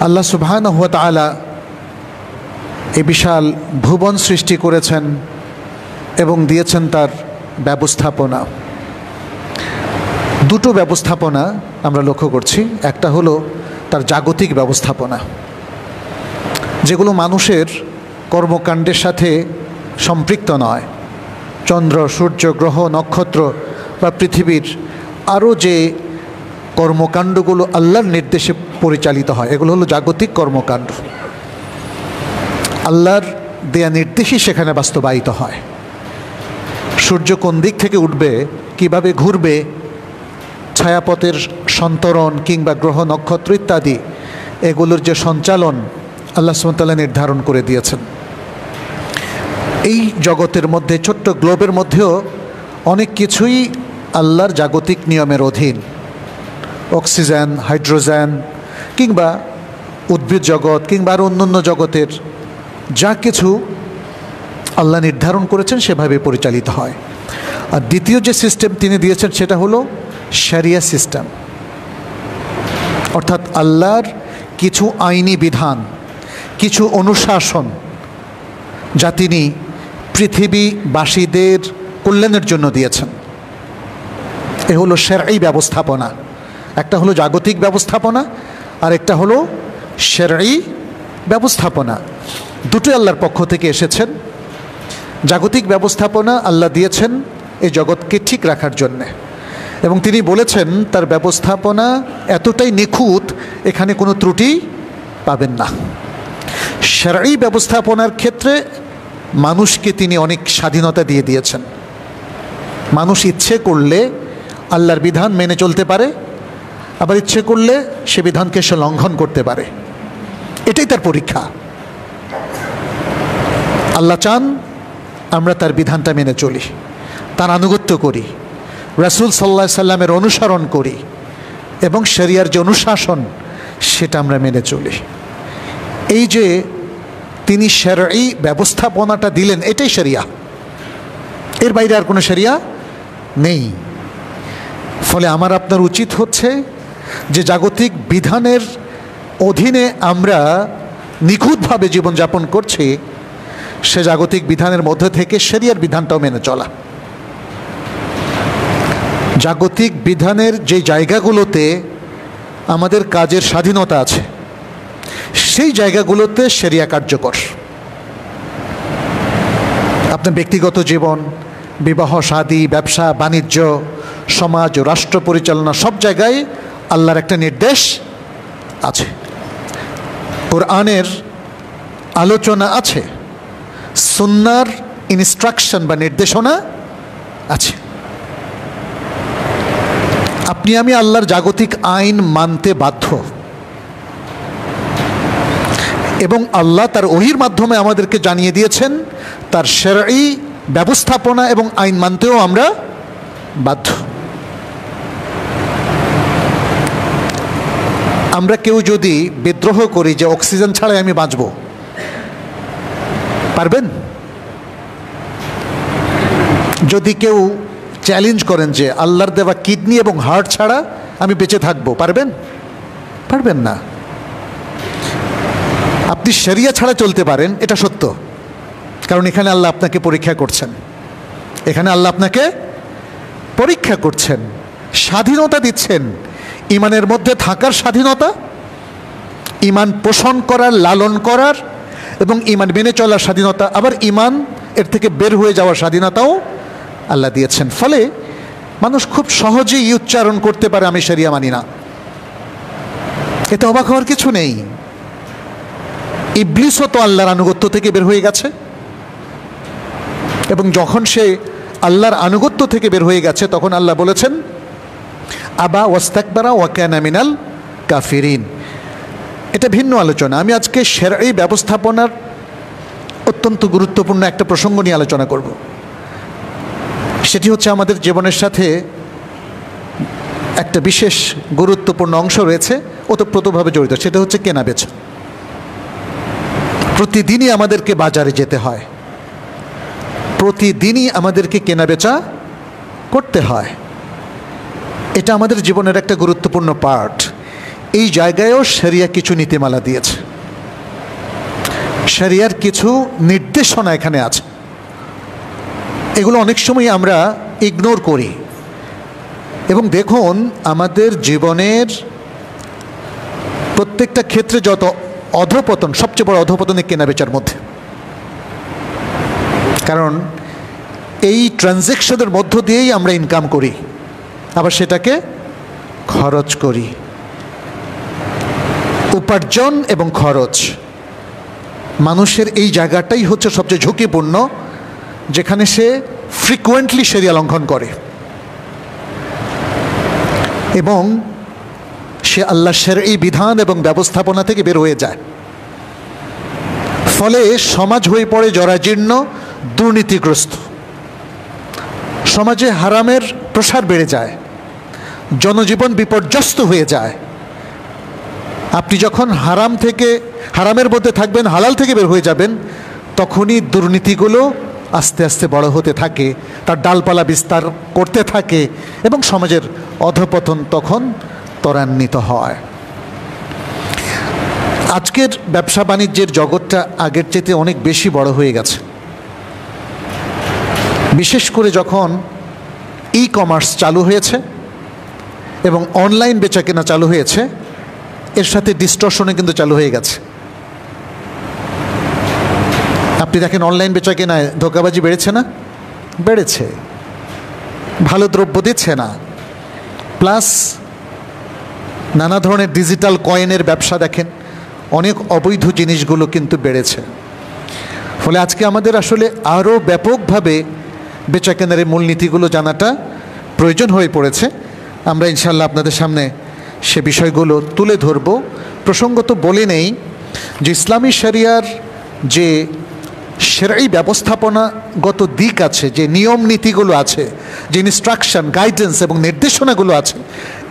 আল্লাহ সুবহানাহু ওয়া তাআলা এই বিশাল ভুবন সৃষ্টি করেছেন এবং দিয়েছেন তার ব্যবস্থাপনা। দুটো ব্যবস্থাপনা আমরা লক্ষ্য করছি। একটা হলো তার জাগতিক ব্যবস্থাপনা, যেগুলো মানুষের কর্মকাণ্ডের সাথে সম্পৃক্ত নয়। চন্দ্র, সূর্য, গ্রহ, নক্ষত্র বা পৃথিবীর আরও যে কর্মকাণ্ডগুলো আল্লাহর নির্দেশে পরিচালিত হয়, এগুলো হলো জাগতিক কর্মকাণ্ড। আল্লাহর দেয়া নির্দেশই সেখানে বাস্তবায়িত হয়। সূর্য কোন দিক থেকে উঠবে, কিভাবে ঘুরবে, ছায়াপথের সন্তরণ কিংবা গ্রহ নক্ষত্র ইত্যাদি, এগুলোর যে সঞ্চালন আল্লাহ সুবহানাহু ওয়া তাআলা নির্ধারণ করে দিয়েছেন। এই জগতের মধ্যে, ছোট্ট গ্লোবের মধ্যেও অনেক কিছুই আল্লাহর জাগতিক নিয়মের অধীন। অক্সিজেন, হাইড্রোজেন কিংবা উদ্ভিদ জগৎ কিংবা আরও অন্যান্য জগতের যা কিছু আল্লাহ নির্ধারণ করেছেন সেভাবে পরিচালিত হয়। আর দ্বিতীয় যে সিস্টেম তিনি দিয়েছেন সেটা হলো শরিয়া সিস্টেম, অর্থাৎ আল্লাহর কিছু আইনি বিধান, কিছু অনুশাসন যা তিনি পৃথিবীবাসীদের কল্যাণের জন্য দিয়েছেন। এ হলো শরঈ ব্যবস্থাপনা। একটা হলো জাগতিক ব্যবস্থাপনা আর একটা হলো শরঈ ব্যবস্থাপনা। দুটোই আল্লাহর পক্ষ থেকে এসেছেন। জাগতিক ব্যবস্থাপনা আল্লাহ দিয়েছেন এই জগৎকে ঠিক রাখার জন্যে, এবং তিনি বলেছেন তার ব্যবস্থাপনা এতটাই নিখুঁত, এখানে কোনো ত্রুটি পাবেন না। শরঈ ব্যবস্থাপনার ক্ষেত্রে মানুষকে তিনি অনেক স্বাধীনতা দিয়ে দিয়েছেন। মানুষ ইচ্ছে করলে আল্লাহর বিধান মেনে চলতে পারে, আবার ইচ্ছে করলে সে বিধানকে সে লঙ্ঘন করতে পারে। এটাই তার পরীক্ষা। আল্লাহ চান আমরা তার বিধানটা মেনে চলি, তার আনুগত্য করি, রাসূল সাল্লাল্লাহু আলাইহি সাল্লামের অনুসরণ করি এবং শরিয়ার যে অনুশাসন সেটা আমরা মেনে চলি। এই যে তিনি শরঈ ব্যবস্থাপনাটা দিলেন, এটাই শরিয়া, এর বাইরে আর কোনো শরিয়া নেই। ফলে আমার আপনার উচিত হচ্ছে যে জাগতিক বিধানের অধীনে আমরা নিখুঁতভাবে জীবনযাপন করছি, সে জাগতিক বিধানের মধ্যে থেকে শরিয়ার বিধানটাও মেনে চলা। জাগতিক বিধানের যে জায়গাগুলোতে আমাদের কাজের স্বাধীনতা আছে, সেই জায়গাগুলোতে শরিয়া কার্যকর। আপনার ব্যক্তিগত জীবন, বিবাহ, শাদী, ব্যবসা, বাণিজ্য, সমাজ, রাষ্ট্র পরিচালনা, সব জায়গায় আল্লাহর একটা নির্দেশ আছে, কোরআনের আলোচনা আছে, সুন্নাহর ইনস্ট্রাকশন বা নির্দেশনা আছে। আপনি আমি আল্লাহর জাগতিক আইন মানতে বাধ্য, এবং আল্লাহ তার ওহীর মাধ্যমে আমাদেরকে জানিয়ে দিয়েছেন তার শরঈ ব্যবস্থাপনা এবং আইন মানতেও আমরা বাধ্য। আমরা কেউ যদি বিদ্রোহ করি যে অক্সিজেন ছাড়াই আমি বাঁচব, পারবেন? যদি কেউ চ্যালেঞ্জ করেন যে আল্লাহর দেওয়া কিডনি এবং হার্ট ছাড়া আমি বেঁচে থাকবো, পারবেন? পারবেন না। আপনি শরিয়া ছাড়া চলতে পারেন, এটা সত্য, কারণ এখানে আল্লাহ আপনাকে পরীক্ষা করছেন। এখানে আল্লাহ আপনাকে পরীক্ষা করছেন, স্বাধীনতা দিচ্ছেন, ইমানের মধ্যে থাকার স্বাধীনতা, ইমান পোষণ করার, লালন করার এবং ইমান মেনে চলার স্বাধীনতা, আবার ইমান এর থেকে বের হয়ে যাওয়ার স্বাধীনতাও আল্লাহ দিয়েছেন। ফলে মানুষ খুব সহজেই উচ্চারণ করতে পারে আমি শরিয়া মানি না। এতে অবাক হওয়ার কিছু নেই। ইবলিসও তো আল্লাহর আনুগত্য থেকে বের হয়ে গেছে, এবং যখন সে আল্লাহর আনুগত্য থেকে বের হয়ে গেছে তখন আল্লাহ বলেছেন আবা ওয়াস্তাকবারা ওয়া কানা মিনাল কাফিরিন। এটা ভিন্ন আলোচনা। আমি আজকে শরঈ ব্যবস্থাপনার অত্যন্ত গুরুত্বপূর্ণ একটা প্রসঙ্গ নিয়ে আলোচনা করব। সেটি হচ্ছে আমাদের জীবনের সাথে একটা বিশেষ গুরুত্বপূর্ণ অংশ রয়েছে, ওতপ্রোতভাবে জড়িত। সেটা হচ্ছে কেনা বেচা। প্রতিদিনই আমাদেরকে বাজারে যেতে হয়, প্রতিদিনই আমাদেরকে কেনা বেচা করতে হয়। এটা আমাদের জীবনের একটা গুরুত্বপূর্ণ পার্ট। এই জায়গায়ও শরিয়া কিছু নীতিমালা দিয়েছে, শরিয়ার কিছু নির্দেশনা এখানে আছে। এগুলো অনেক সময় আমরা ইগনোর করি। এবং দেখুন, আমাদের জীবনের প্রত্যেকটা ক্ষেত্রে যত অধঃপতন, সবচেয়ে বড় অধঃপতন এই কেনাবেচার মধ্যে। কারণ এই ট্রানজ্যাকশনের মধ্য দিয়েই আমরা ইনকাম করি, আবার সেটাকে খরচ করি। উপার্জন এবং খরচ, মানুষের এই জায়গাটাই হচ্ছে সবচেয়ে ঝুঁকিপূর্ণ, যেখানে সে ফ্রিকুয়েন্টলি শরিয়া লঙ্ঘন করে এবং সে আল্লাহর শরঈ বিধান এবং ব্যবস্থাপনা থেকে বের হয়ে যায়। ফলে সমাজ হয়ে পড়ে জরাজীর্ণ, দুর্নীতিগ্রস্ত। সমাজে হারামের প্রসার বেড়ে যায়, জনজীবন বিপর্যস্ত হয়ে যায়। আপনি যখন হারামের মধ্যে থাকবেন, হালাল থেকে বের হয়ে যাবেন, তখনই দুর্নীতিগুলো আস্তে আস্তে বড় হতে থাকে, তার ডালপালা বিস্তার করতে থাকে এবং সমাজের অধঃপতন তখন ত্বরান্বিত হয়। আজকের ব্যবসা বাণিজ্যের জগৎটা আগের চেয়ে অনেক বেশি বড় হয়ে গেছে। বিশেষ করে যখন ই কমার্স চালু হয়েছে এবং অনলাইন বেচাকেনা চালু হয়েছে, এর সাথে ডিস্টর্শনে কিন্তু চালু হয়ে গেছে। আপনি দেখেন, অনলাইন বেচাকেনায় ধোঁকাবাজি বেড়েছে না? বেড়েছে। ভালো দ্রব্য দিচ্ছে না, প্লাস নানা ধরনের ডিজিটাল কয়েনের ব্যবসা দেখেন, অনেক অবৈধ জিনিসগুলো কিন্তু বেড়েছে। ফলে আজকে আমাদের আসলে আরও ব্যাপকভাবে বেচাকেনার মূলনীতিগুলো জানাটা প্রয়োজন হয়ে পড়েছে। আমরা ইনশাআল্লাহ আপনাদের সামনে সে বিষয়গুলো তুলে ধরব। প্রসঙ্গত বলে নেই যে ইসলামী শরিয়ার যে শরঈ ব্যবস্থাপনাগত দিক আছে, যে নিয়ম নীতিগুলো আছে, যে ইনস্ট্রাকশন, গাইডেন্স এবং নির্দেশনাগুলো আছে,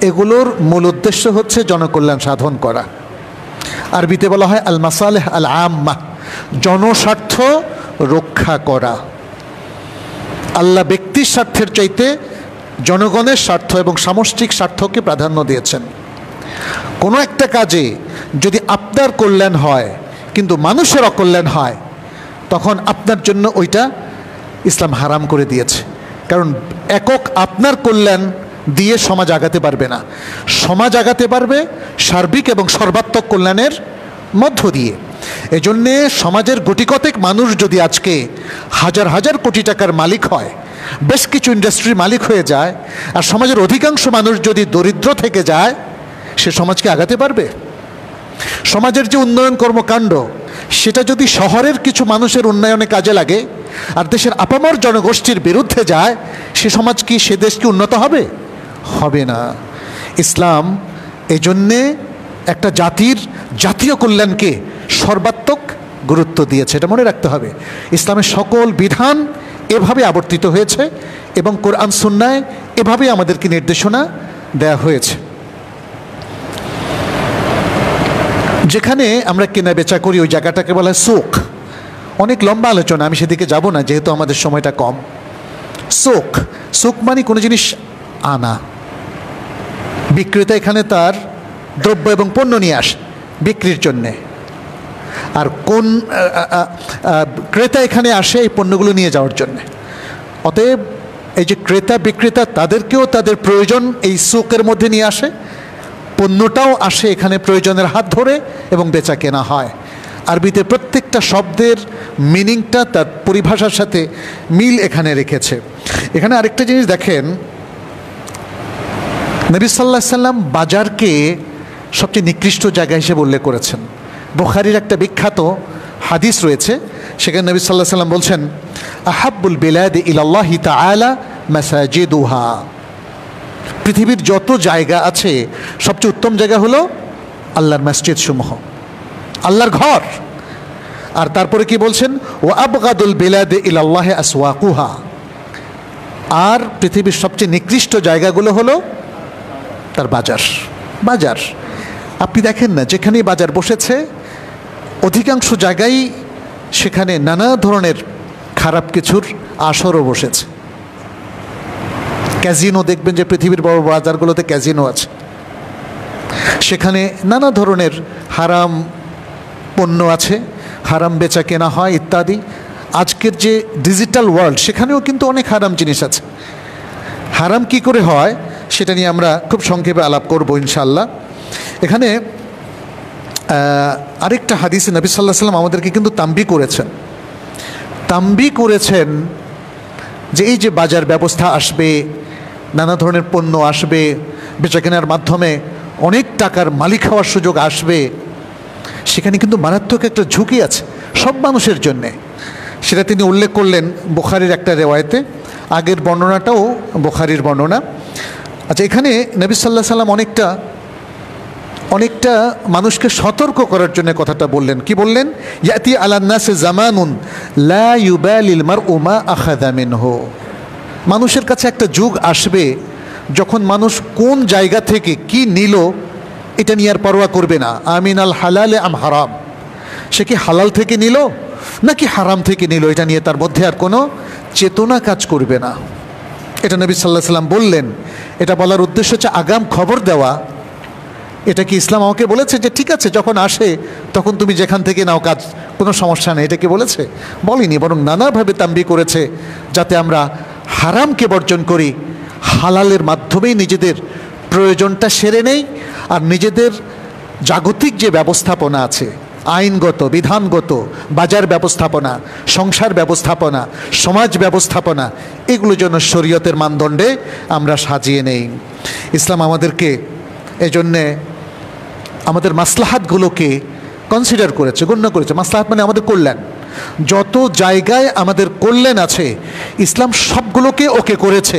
এগুলোর মূল উদ্দেশ্য হচ্ছে জনকল্যাণ সাধন করা। আরবিতে বলা হয় আল মাসালেহ আল আম্মা, জনস্বার্থ রক্ষা করা। আল্লাহ ব্যক্তির স্বার্থের চাইতে জনগণের স্বার্থ এবং সামষ্টিক স্বার্থকে প্রাধান্য দিয়েছেন। কোনো একটা কাজে যদি আপনার কল্যাণ হয় কিন্তু মানুষের অকল্যাণ হয়, তখন আপনার জন্য ওইটা ইসলাম হারাম করে দিয়েছে। কারণ একক আপনার কল্যাণ দিয়ে সমাজ আগাতে পারবে না, সমাজ আগাতে পারবে সার্বিক এবং সর্বাত্মক কল্যাণের মধ্য দিয়ে। এজন্যে সমাজের গুটিকতেক মানুষ যদি আজকে হাজার হাজার কোটি টাকার মালিক হয়, বেশ কিছু ইন্ডাস্ট্রির মালিক হয়ে যায়, আর সমাজের অধিকাংশ মানুষ যদি দরিদ্র থেকে যায়, সে সমাজকে আগাতে পারবে? সমাজের যে উন্নয়ন কর্মকাণ্ড, সেটা যদি শহরের কিছু মানুষের উন্নয়নে কাজে লাগে আর দেশের আপামর জনগোষ্ঠীর বিরুদ্ধে যায়, সে সমাজ কি, সে দেশ কি উন্নত হবে? হবে না। ইসলাম এজন্যে একটা জাতির জাতীয় কল্যাণকে সর্বাত্মক গুরুত্ব দিয়েছে, এটা মনে রাখতে হবে। ইসলামের সকল বিধান এভাবে আবর্তিত হয়েছে এবং কোরআন সুন্নায় এভাবে আমাদেরকে নির্দেশনা দেয়া হয়েছে। যেখানে আমরা কেনা বেচা করি, ওই জায়গাটাকে বলা হয় সুক। অনেক লম্বা আলোচনা, আমি সেদিকে যাব না যেহেতু আমাদের সময়টা কম। সুক মানে কোনো জিনিস আনা, বিক্রেতা এখানে তার দ্রব্য এবং পণ্য নিয়ে আসে বিক্রির জন্যে, আর কোন ক্রেতা এখানে আসে এই পণ্যগুলো নিয়ে যাওয়ার জন্যে। অতএব এই যে ক্রেতা বিক্রেতা, তাদেরকেও তাদের প্রয়োজন এই সুকের মধ্যে নিয়ে আসে, পণ্যটাও আসে এখানে প্রয়োজনের হাত ধরে এবং বেচা কেনা হয়। আরবিতে প্রত্যেকটা শব্দের মিনিংটা তার পরিভাষার সাথে মিল এখানে রেখেছে। এখানে আরেকটা জিনিস দেখেন, নবী সাল্লাল্লাহু আলাইহি সাল্লাম বাজারকে সবচেয়ে নিকৃষ্ট জায়গা হিসেবে উল্লেখ করেছেন। বুখারীর একটা বিখ্যাত হাদিস রয়েছে, সেখানে নবী সাল্লাল্লাহু আলাইহি সাল্লাম বলছেন, আহাব্বুল বিলাদি ইলাল্লাহি তাআলা মাসাজিদুহা। পৃথিবীর যত জায়গা আছে, সবচেয়ে উত্তম জায়গা হলো আল্লাহর মসজিদ সমূহ, আল্লাহর ঘর। আর তারপরে কি বলছেন, ওয়া আবগাদুল বিলাদি ইলাল্লাহি আসওয়াকুহা। আর পৃথিবীর সবচেয়ে নিকৃষ্ট জায়গাগুলো হলো তার বাজার। আপনি দেখেন না, যেখানেই বাজার বসেছে অধিকাংশ জায়গায় সেখানে নানা ধরনের খারাপ কিছুর আসরও বসেছে। ক্যাজিনো দেখবেন যে পৃথিবীর বড় বাজারগুলোতে ক্যাজিনো আছে, সেখানে নানা ধরনের হারাম পণ্য আছে, হারাম বেচা কেনা হয় ইত্যাদি। আজকের যে ডিজিটাল ওয়ার্ল্ড, সেখানেও কিন্তু অনেক হারাম জিনিস আছে। হারাম কি করে হয় সেটা নিয়ে আমরা খুব সংক্ষেপে আলাপ করব ইনশাআল্লাহ। এখানে আরেকটা হাদিসে নবী সাল্লাল্লাহু আলাইহি ওয়াসাল্লাম আমাদেরকে কিন্তু তাম্বি করেছেন যে এই যে বাজার ব্যবস্থা আসবে, নানা ধরনের পণ্য আসবে, বেচা কেনার মাধ্যমে অনেক টাকার মালিক হওয়ার সুযোগ আসবে, সেখানে কিন্তু মারাত্মক একটা ঝুঁকি আছে সব মানুষের জন্যে। সেটা তিনি উল্লেখ করলেন বুখারীর একটা রেওয়ায়েতে। আগের বর্ণনাটাও বুখারীর বর্ণনা। আচ্ছা, এখানে নবী সাল্লাল্লাহু আলাইহি ওয়াসাল্লাম অনেকটা মানুষকে সতর্ক করার জন্য কথাটা বললেন। কি বললেন? ইয়াতি আলান নাসি জামানুন লা ইউবালিল মারউ মা আখাযা মিনহু। মানুষের কাছে একটা যুগ আসবে যখন মানুষ কোন জায়গা থেকে কি নিল এটা নিয়ে আর পরোয়া করবে না। আমিনাল হালালে আম হারাম, সে কি হালাল থেকে নিল নাকি হারাম থেকে নিল, এটা নিয়ে তার মধ্যে আর কোনো চেতনা কাজ করবে না। এটা নবী সাল্লাল্লাহু আলাইহি ওয়াসাল্লাম বললেন। এটা বলার উদ্দেশ্য হচ্ছে আগাম খবর দেওয়া। এটা কি ইসলাম আমাকে বলেছে যে ঠিক আছে যখন আসে তখন তুমি যেখান থেকে নাও, কাজ কোনো সমস্যা নেই, এটা কি বলেছে? বলেনি, বরং নানাভাবে তাম্বি করেছে যাতে আমরা হারামকে বর্জন করি, হালালের মাধ্যমেই নিজেদের প্রয়োজনটা সেরে নেই। আর নিজেদের জাগতিক যে ব্যবস্থাপনা আছে, আইনগত, বিধানগত, বাজার ব্যবস্থাপনা, সংসার ব্যবস্থাপনা, সমাজ ব্যবস্থাপনা, এগুলো যেন শরীয়তের মানদণ্ডে আমরা সাজিয়ে নেই। ইসলাম আমাদেরকে এজন্যে আমাদের মাসলাহাতগুলোকে কনসিডার করেছে, গণ্য করেছে। মাসলাহাত মানে আমাদের কল্যাণ। যত জায়গায় আমাদের কল্যাণ আছে ইসলাম সবগুলোকে ওকে করেছে।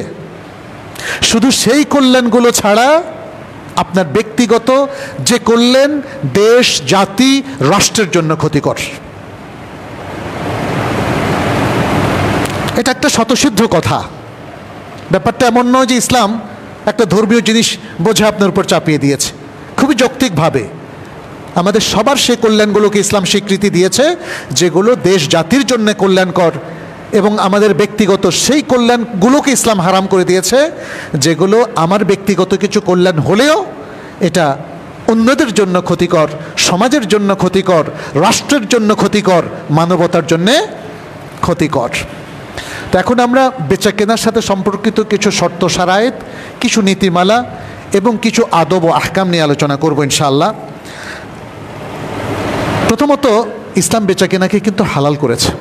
শুধু সেই কল্যাণগুলো ছাড়া আপনার ব্যক্তিগত যে কল্যাণ দেশ, জাতি, রাষ্ট্রের জন্য ক্ষতিকর, এটা একটা স্বতঃসিদ্ধ কথা। ব্যাপারটা এমন নয় যে ইসলাম একটা ধর্মীয় জিনিস বোঝা আপনার উপর চাপিয়ে দিয়েছে। খুবই যৌক্তিকভাবে আমাদের সবার সেই কল্যাণগুলোকে ইসলাম স্বীকৃতি দিয়েছে যেগুলো দেশ জাতির জন্য কল্যাণকর, এবং আমাদের ব্যক্তিগত সেই কল্যাণগুলোকে ইসলাম হারাম করে দিয়েছে যেগুলো আমার ব্যক্তিগত কিছু কল্যাণ হলেও এটা অন্যদের জন্য ক্ষতিকর, সমাজের জন্য ক্ষতিকর, রাষ্ট্রের জন্য ক্ষতিকর, মানবতার জন্যে ক্ষতিকর। তো এখন আমরা বেচা কেনার সাথে সম্পর্কিত কিছু শর্ত শারায়েত, কিছু নীতিমালা এবং কিছু আদব ও আহকাম নিয়ে আলোচনা করব ইনশাআল্লাহ। প্রথমত ইসলাম বেচা কেনাকে কিন্তু হালাল করেছে,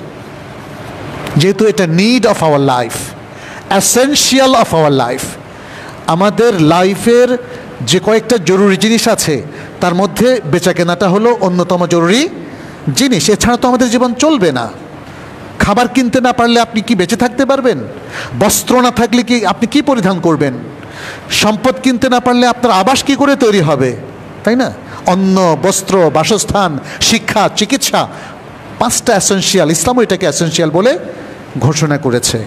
যেহেতু এটা need of our life, essential of our life. আমাদের লাইফের যে কয়েকটা জরুরি জিনিস আছে তার মধ্যে বেচা কেনাটা হলো অন্যতম জরুরি জিনিস। এছাড়া তো আমাদের জীবন চলবে না। খাবার কিনতে না পারলে আপনি কি বেঁচে থাকতে পারবেন? বস্ত্র না থাকলে কি আপনি কি পরিধান করবেন? সম্পদ কিনতে না পারলে আপনার আবাস কি করে তৈরি হবে, তাই না? অন্ন, বস্ত্র, বাসস্থান, শিক্ষা, চিকিৎসা, পাঁচটা এসেনশিয়াল। ইসলামও এটাকে এসেনশিয়াল বলে ঘোষণা করেছে।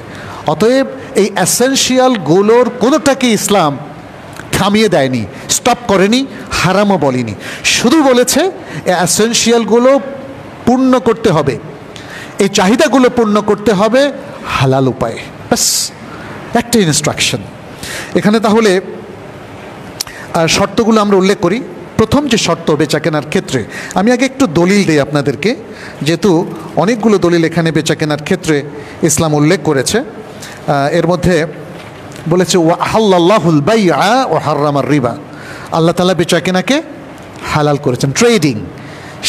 অতএব এই এসেনশিয়ালগুলোর কোনোটাকে ইসলাম থামিয়ে দেয়নি, স্টপ করেনি, হারামও বলেনি। শুধু বলেছে এই এসেনশিয়ালগুলো পূর্ণ করতে হবে, এই চাহিদাগুলো পূর্ণ করতে হবে হালাল উপায়ে। ব্যাস একটা ইনস্ট্রাকশন এখানে। তাহলে শর্তগুলো আমরা উল্লেখ করি। প্রথম যে শর্ত বেচা কেনার ক্ষেত্রে, আমি আগে একটু দলিল দিই আপনাদেরকে, যেহেতু অনেকগুলো দলিল এখানে বেচা কেনার ক্ষেত্রে ইসলাম উল্লেখ করেছে। এর মধ্যে বলেছে ওয়া আহাল্লাল্লাহুল বাইআ ওয়া হাররামার রিবা, আল্লাহ তাআলা বেচা কেনাকে হালাল করেছেন। ট্রেডিং,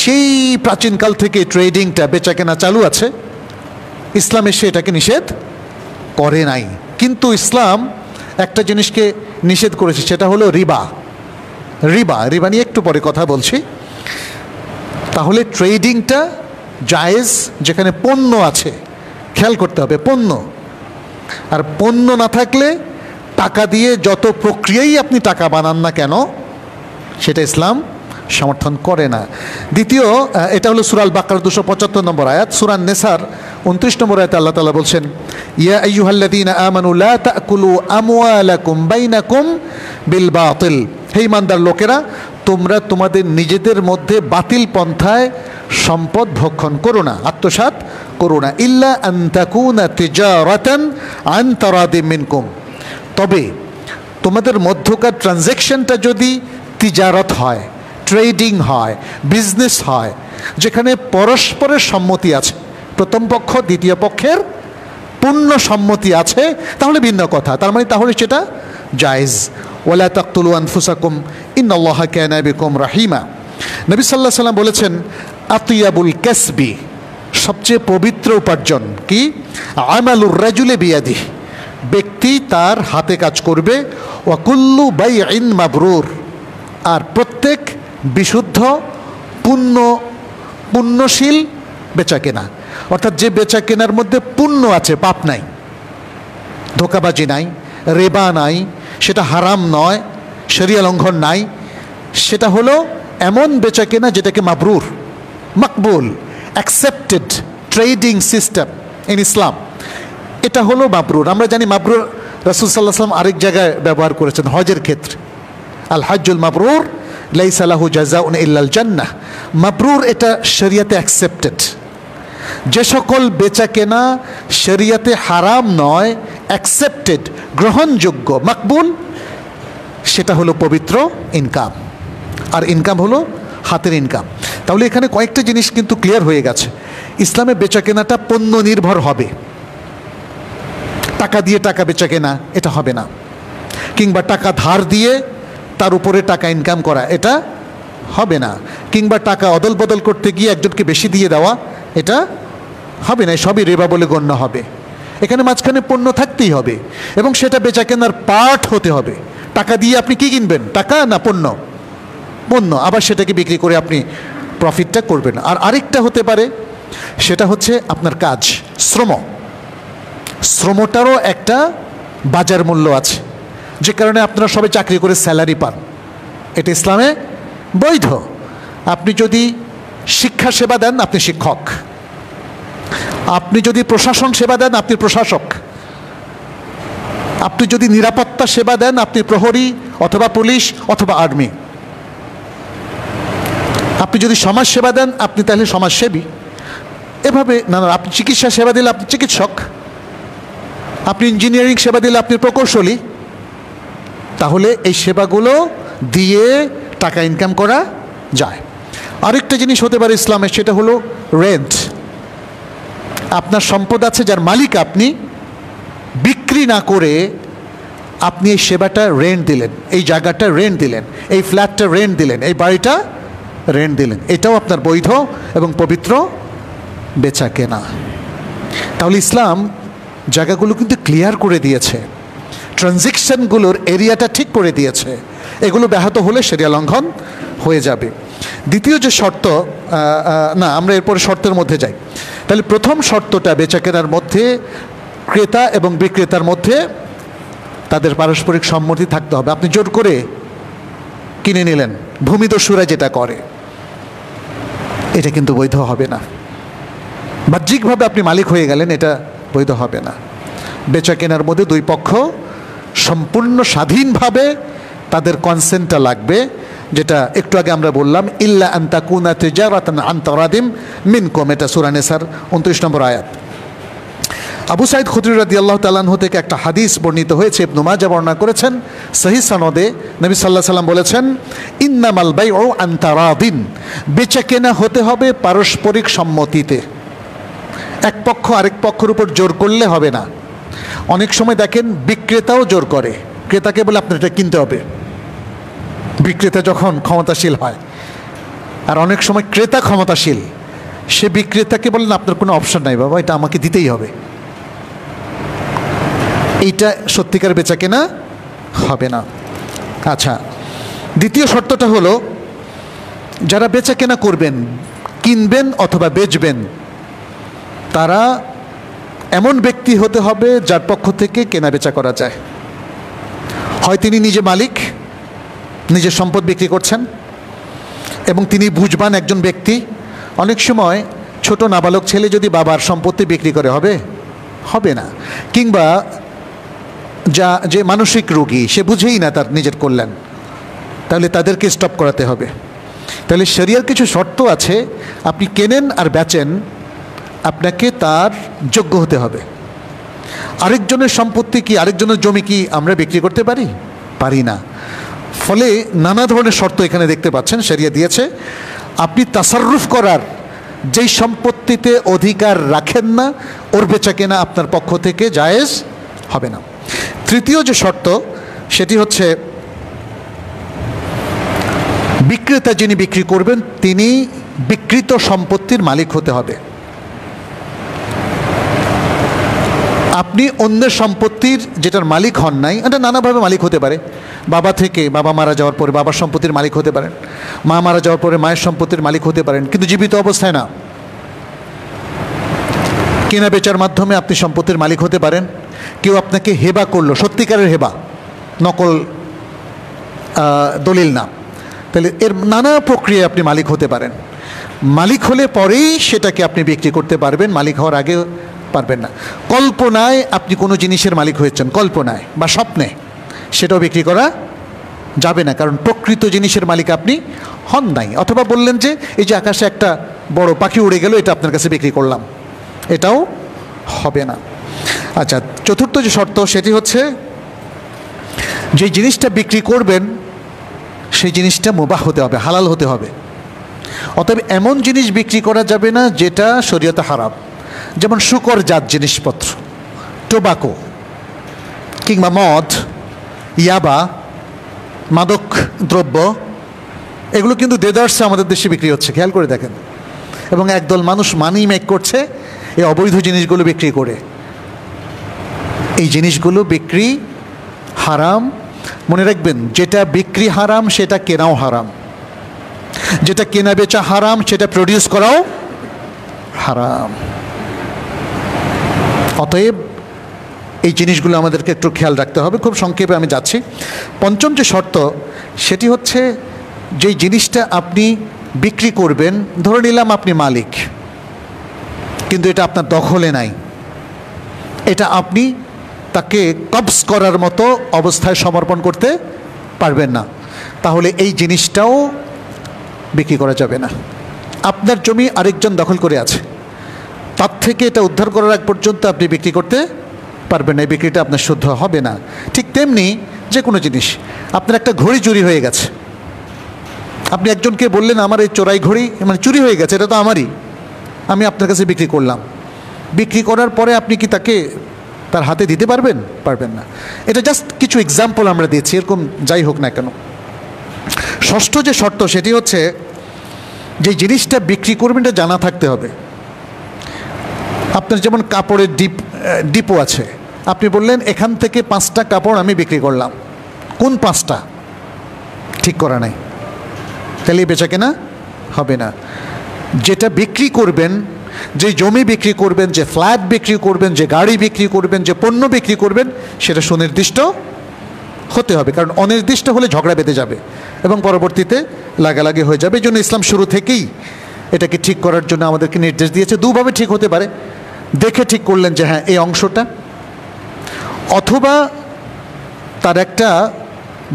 সেই প্রাচীনকাল থেকে ট্রেডিংটা, বেচা কেনা চালু আছে। ইসলাম এসে এটাকে নিষেধ করে নাই, কিন্তু ইসলাম একটা জিনিসকে নিষেধ করেছে, সেটা হলো রিবা। রিবা নিয়ে একটু পরে কথা বলছি। তাহলে ট্রেডিংটা জায়েজ যেখানে পণ্য আছে, খেয়াল করতে হবে পণ্য। আর পণ্য না থাকলে টাকা দিয়ে যত প্রক্রিয়াই আপনি টাকা বানান না কেন, সেটা ইসলাম সমর্থন করে না। দ্বিতীয়, এটা হলো সূরা আল বাকারা 275 নম্বর আয়াত। সূরা নেসার 29 নম্বর আয়াতে আল্লাহ তাআলা বলছেন, ইয়া আইয়ুহাল্লাযীনা আমানু লা তাকুলু আমওয়ালাকুম বাইনাকুম বিল বাতিল। হে ঈমানদার লোকেরা, তোমরা তোমাদের নিজেদের মধ্যে বাতিল পন্থায় সম্পদ ভক্ষণ করো না, আত্মসাৎ করো না। ইল্লা আন তাকুনা তিজারাতান আন তারাদিম মিনকুম, তবে তোমাদের মধ্যকার ট্রানজ্যাকশনটা যদি তিজারত হয়, ট্রেডিং হয়, বিজনেস হয়, যেখানে পরস্পরের সম্মতি আছে, প্রথম পক্ষ দ্বিতীয় পক্ষের পূর্ণ সম্মতি আছে, তাহলে ভিন্ন কথা। তার মানে তাহলে সেটা জায়েজ। ওয়ালা তাকতুলু আনফুসাকুম ইন্নাল্লাহা কানা বিকুম রাহিমা। নবী সাল্লাল্লাহু আলাইহি ওয়াসাল্লাম বলেছেন, আতিয়াবুল কাসবি, সবচেয়ে পবিত্র উপার্জন কি? আমালুর রাজুলি বিয়াদিহি, ব্যক্তি তার হাতে কাজ করবে। ওয়া কুল্লু বাইইন মাবরুর, আর প্রত্যেক বিশুদ্ধ পুণ্যশীল বেচা কেনা, অর্থাৎ যে বেচা কেনার মধ্যে পুণ্য আছে, পাপ নাই, ধোঁকাবাজি নাই, রেবা নাই, সেটা হারাম নয়, শরিয়া লঙ্ঘন নাই, সেটা হলো এমন বেচা কেনা যেটাকে মাবরুর, মকবুল, accepted trading system in Islam, এটা হলো মাবরুর। আমরা জানি মাবরুর রাসূল সাল্লাল্লাহু আলাইহি ওয়াসাল্লাম আরেক জায়গায় ব্যবহার করেছেন হজের ক্ষেত্রে, আল হজ্জুল মাবরুর লাইসা লাহু জাযাউন ইল্লাল জান্নাহ। মাবরুর এটা শরিয়াতে অ্যাকসেপ্টেড। যে সকল বেচা কেনা শরিয়াতে হারাম নয়, অ্যাকসেপ্টেড, গ্রহণযোগ্য, মকবুল, সেটা হলো পবিত্র ইনকাম। আর ইনকাম হলো হাতের ইনকাম। তাহলে এখানে কয়েকটা জিনিস কিন্তু ক্লিয়ার হয়ে গেছে। ইসলামে বেচা কেনাটা পণ্য নির্ভর হবে, টাকা দিয়ে টাকা বেচা কেনা এটা হবে না, কিংবা টাকা ধার দিয়ে তার উপরে টাকা ইনকাম করা এটা হবে না, কিংবা টাকা অদল বদল করতে গিয়ে একজনকে বেশি দিয়ে দেওয়া এটা হবে না, সবই রিবা বলে গণ্য হবে। এখানে মাঝখানে পণ্য থাকতেই হবে এবং সেটা বেচা কেনার পার্ট হতে হবে। টাকা দিয়ে আপনি কি কিনবেন? টাকা না পণ্য? পণ্য। আবার সেটাকে বিক্রি করে আপনি প্রফিটটা করবেন। আর আরেকটা হতে পারে, সেটা হচ্ছে আপনার কাজ, শ্রম। শ্রমটারও একটা বাজার মূল্য আছে, যে কারণে আপনারা সবাই চাকরি করে স্যালারি পান, এটা ইসলামে বৈধ। আপনি যদি শিক্ষা সেবা দেন আপনি শিক্ষক, আপনি যদি প্রশাসন সেবা দেন আপনি প্রশাসক, আপনি যদি নিরাপত্তা সেবা দেন আপনি প্রহরী অথবা পুলিশ অথবা আর্মি, আপনি যদি সমাজ সেবা দেন আপনি তাহলে সমাজসেবী। এভাবে নানা, আপনি চিকিৎসা সেবা দিলে আপনি চিকিৎসক, আপনি ইঞ্জিনিয়ারিং সেবা দিলে আপনি প্রকৌশলী। তাহলে এই সেবাগুলো দিয়ে টাকা ইনকাম করা যায়। আরেকটা জিনিস হতে পারে ইসলামে, সেটা হলো রেন্ট। আপনার সম্পদ আছে যার মালিক আপনি, বিক্রি না করে আপনি এই সেবাটা রেন্ট দিলেন, এই জায়গাটা রেন্ট দিলেন, এই ফ্ল্যাটটা রেন্ট দিলেন, এই বাড়িটা রেন্ট দিলেন, এটাও আপনার বৈধ এবং পবিত্র বেচা কেনা। তাহলে ইসলাম জায়গাগুলো কিন্তু ক্লিয়ার করে দিয়েছে, ট্রানজ্যাকশনগুলোর এরিয়াটা ঠিক করে দিয়েছে। এগুলো ব্যাহত হলে শরিয়া লঙ্ঘন হয়ে যাবে। দ্বিতীয় যে শর্ত, না আমরা এরপরে শর্তের মধ্যে যাই। তাহলে প্রথম শর্তটা বেচা কেনার মধ্যে ক্রেতা এবং বিক্রেতার মধ্যে তাদের পারস্পরিক সম্মতি থাকতে হবে। আপনি জোর করে কিনে নিলেন, ভূমিদস্যুরা যেটা করে, এটা কিন্তু বৈধ হবে না। বাহ্যিকভাবে আপনি মালিক হয়ে গেলেন, এটা বৈধ হবে না। বেচা কেনার মধ্যে দুই পক্ষ সম্পূর্ণ স্বাধীনভাবে তাদের কনসেন্টটা লাগবে, যেটা একটু আগে আমরা বললাম, ইল্লা আন তাকুনা তিজারাতান আন তারাদিম মিনকুম, এটা সূরা নিসার 29 নম্বর আয়াত। আবু সাঈদ খুদরি রাদিয়াল্লাহু তাআলা আনহু থেকে একটা হাদিস বর্ণিত হয়েছে, ইবনে মাজাহ বর্ণনা করেছেন সহিহ সনদে। নবী সাল্লাল্লাহু আলাইহি সাল্লাম বলেছেন, ইন্নামাল বাইউ আন তারাদিন, বেচা কেনা হতে হবে পারস্পরিক সম্মতিতে। এক পক্ষ আরেক পক্ষের উপর জোর করলে হবে না। অনেক সময় দেখেন বিক্রেতাও জোর করে, ক্রেতাকে বলে আপনার এটা কিনতে হবে, বিক্রেতা যখন ক্ষমতাশীল হয়। আর অনেক সময় ক্রেতা ক্ষমতাশীল, সে বিক্রেতাকে বলেন আপনার কোনো অপশন নাই বাবা, এটা আমাকে দিতেই হবে। এইটা সত্যিকার বেচা কেনা হবে না। আচ্ছা, দ্বিতীয় শর্তটা হলো, যারা বেচা কেনা করবেন, কিনবেন অথবা বেচবেন, তারা এমন ব্যক্তি হতে হবে যার পক্ষ থেকে কেনা বেচা করা যায়। হয় তিনি নিজে মালিক, নিজের সম্পদ বিক্রি করছেন এবং তিনি বুঝবান একজন ব্যক্তি। অনেক সময় ছোট নাবালক ছেলে যদি বাবার সম্পত্তি বিক্রি করে হবে না, কিংবা যে মানসিক রোগী, সে বুঝেই না তার নিজের কল্যাণ, তাহলে তাদেরকে স্টপ করাতে হবে। তাহলে শরিয়ার কিছু শর্ত আছে, আপনি কেনেন আর বেচেন, আপনাকে তার যোগ্য হতে হবে। আরেকজনের সম্পত্তি কি, আরেকজনের জমি কি আমরা বিক্রি করতে পারি? পারি না। ফলে নানা ধরনের শর্ত এখানে দেখতে পাচ্ছেন শরিয়া দিয়েছে। আপনি তাসাররুফ করার যেই সম্পত্তিতে অধিকার রাখেন না, ওর বেচাকেনা আপনার পক্ষ থেকে জায়েজ হবে না। তৃতীয় যে শর্ত সেটি হচ্ছে বিক্রেতা যিনি বিক্রি করবেন তিনি বিক্রিত সম্পত্তির মালিক হতে হবে। আপনি অন্যের সম্পত্তির যেটার মালিক হন নাই, এটা নানাভাবে মালিক হতে পারে। বাবা থেকে, বাবা মারা যাওয়ার পরে বাবার সম্পত্তির মালিক হতে পারেন, মা মারা যাওয়ার পরে মায়ের সম্পত্তির মালিক হতে পারেন, কিন্তু জীবিত অবস্থায় না। কেনা বেচার মাধ্যমে আপনি সম্পত্তির মালিক হতে পারেন। কেউ আপনাকে হেবা করলো, সত্যিকারের হেবা, নকল দলিল না, তাহলে এর নানা প্রক্রিয়ায় আপনি মালিক হতে পারেন। মালিক হলে পরেই সেটাকে আপনি বিক্রি করতে পারবেন, মালিক হওয়ার আগে পারবেন না। কল্পনায় আপনি কোনো জিনিসের মালিক হয়েছেন, কল্পনায় বা স্বপ্নে, সেটাও বিক্রি করা যাবে না, কারণ প্রকৃত জিনিসের মালিক আপনি হন নাই। অথবা বললেন যে এই যে আকাশে একটা বড় পাখি উড়ে গেল, এটা আপনার কাছে বিক্রি করলাম, এটাও হবে না। আচ্ছা, চতুর্থ যে শর্ত সেটি হচ্ছে যে জিনিসটা বিক্রি করবেন সেই জিনিসটা মুবাহ হতে হবে, হালাল হতে হবে। অতএব এমন জিনিস বিক্রি করা যাবে না যেটা শরীয়তে হারাম, যেমন শুকরজাত জিনিসপত্র, টোবাকো কিংবা মদ, ইয়াবা, মাদক দ্রব্য, এগুলো কিন্তু দেদার্সে আমাদের দেশে বিক্রি হচ্ছে, খেয়াল করে দেখেন। এবং একদল মানুষ মানি মেক করছে এই অবৈধ জিনিসগুলো বিক্রি করে। এই জিনিসগুলো বিক্রি হারাম। মনে রাখবেন, যেটা বিক্রি হারাম সেটা কেনাও হারাম, যেটা কেনা বেচা হারাম সেটা প্রডিউস করাও হারাম। অতএব এই জিনিসগুলো আমাদেরকে একটু খেয়াল রাখতে হবে। খুব সংক্ষেপে আমি যাচ্ছি। পঞ্চম যে শর্ত সেটি হচ্ছে যেই জিনিসটা আপনি বিক্রি করবেন, ধরে নিলাম আপনি মালিক, কিন্তু এটা আপনার দখলে নাই, এটা আপনি তাকে কবজ করার মতো অবস্থায় সমর্পণ করতে পারবেন না, তাহলে এই জিনিসটাও বিক্রি করা যাবে না। আপনার জমি আরেকজন দখল করে আছে, তার থেকে এটা উদ্ধার করার আগ পর্যন্ত আপনি বিক্রি করতে পারবেন না, এই বিক্রিটা আপনার শুদ্ধ হবে না। ঠিক তেমনি যে কোনো জিনিস, আপনার একটা ঘড়ি চুরি হয়ে গেছে, আপনি একজনকে বললেন আমার এই চোরাই ঘড়ি মানে চুরি হয়ে গেছে, এটা তো আমারই, আমি আপনার কাছে বিক্রি করলাম। বিক্রি করার পরে আপনি কি তাকে তার হাতে দিতে পারবেন? পারবেন না। এটা জাস্ট কিছু এক্সাম্পল আমরা দিয়েছি, এরকম যাই হোক না কেন। ষষ্ঠ যে শর্ত সেটি হচ্ছে যে জিনিসটা বিক্রি করবেন এটা জানা থাকতে হবে। আপনার যেমন কাপড়ের ডিপো আছে, আপনি বললেন এখান থেকে 5টা কাপড় আমি বিক্রি করলাম, কোন 5টা ঠিক করা নাই, তাহলে বেচা কেনা হবে না। যেটা বিক্রি করবেন, যে জমি বিক্রি করবেন, যে ফ্ল্যাট বিক্রি করবেন, যে গাড়ি বিক্রি করবেন, যে পণ্য বিক্রি করবেন, সেটা সুনির্দিষ্ট হতে হবে, কারণ অনির্দিষ্ট হলে ঝগড়া বেঁধে যাবে এবং পরবর্তীতে লাগালাগি হয়ে যাবে। এই জন্য ইসলাম শুরু থেকেই এটাকে ঠিক করার জন্য আমাদেরকে নির্দেশ দিয়েছে। দুভাবে ঠিক হতে পারে, দেখে ঠিক করলেন যে হ্যাঁ এই অংশটা, অথবা তার একটা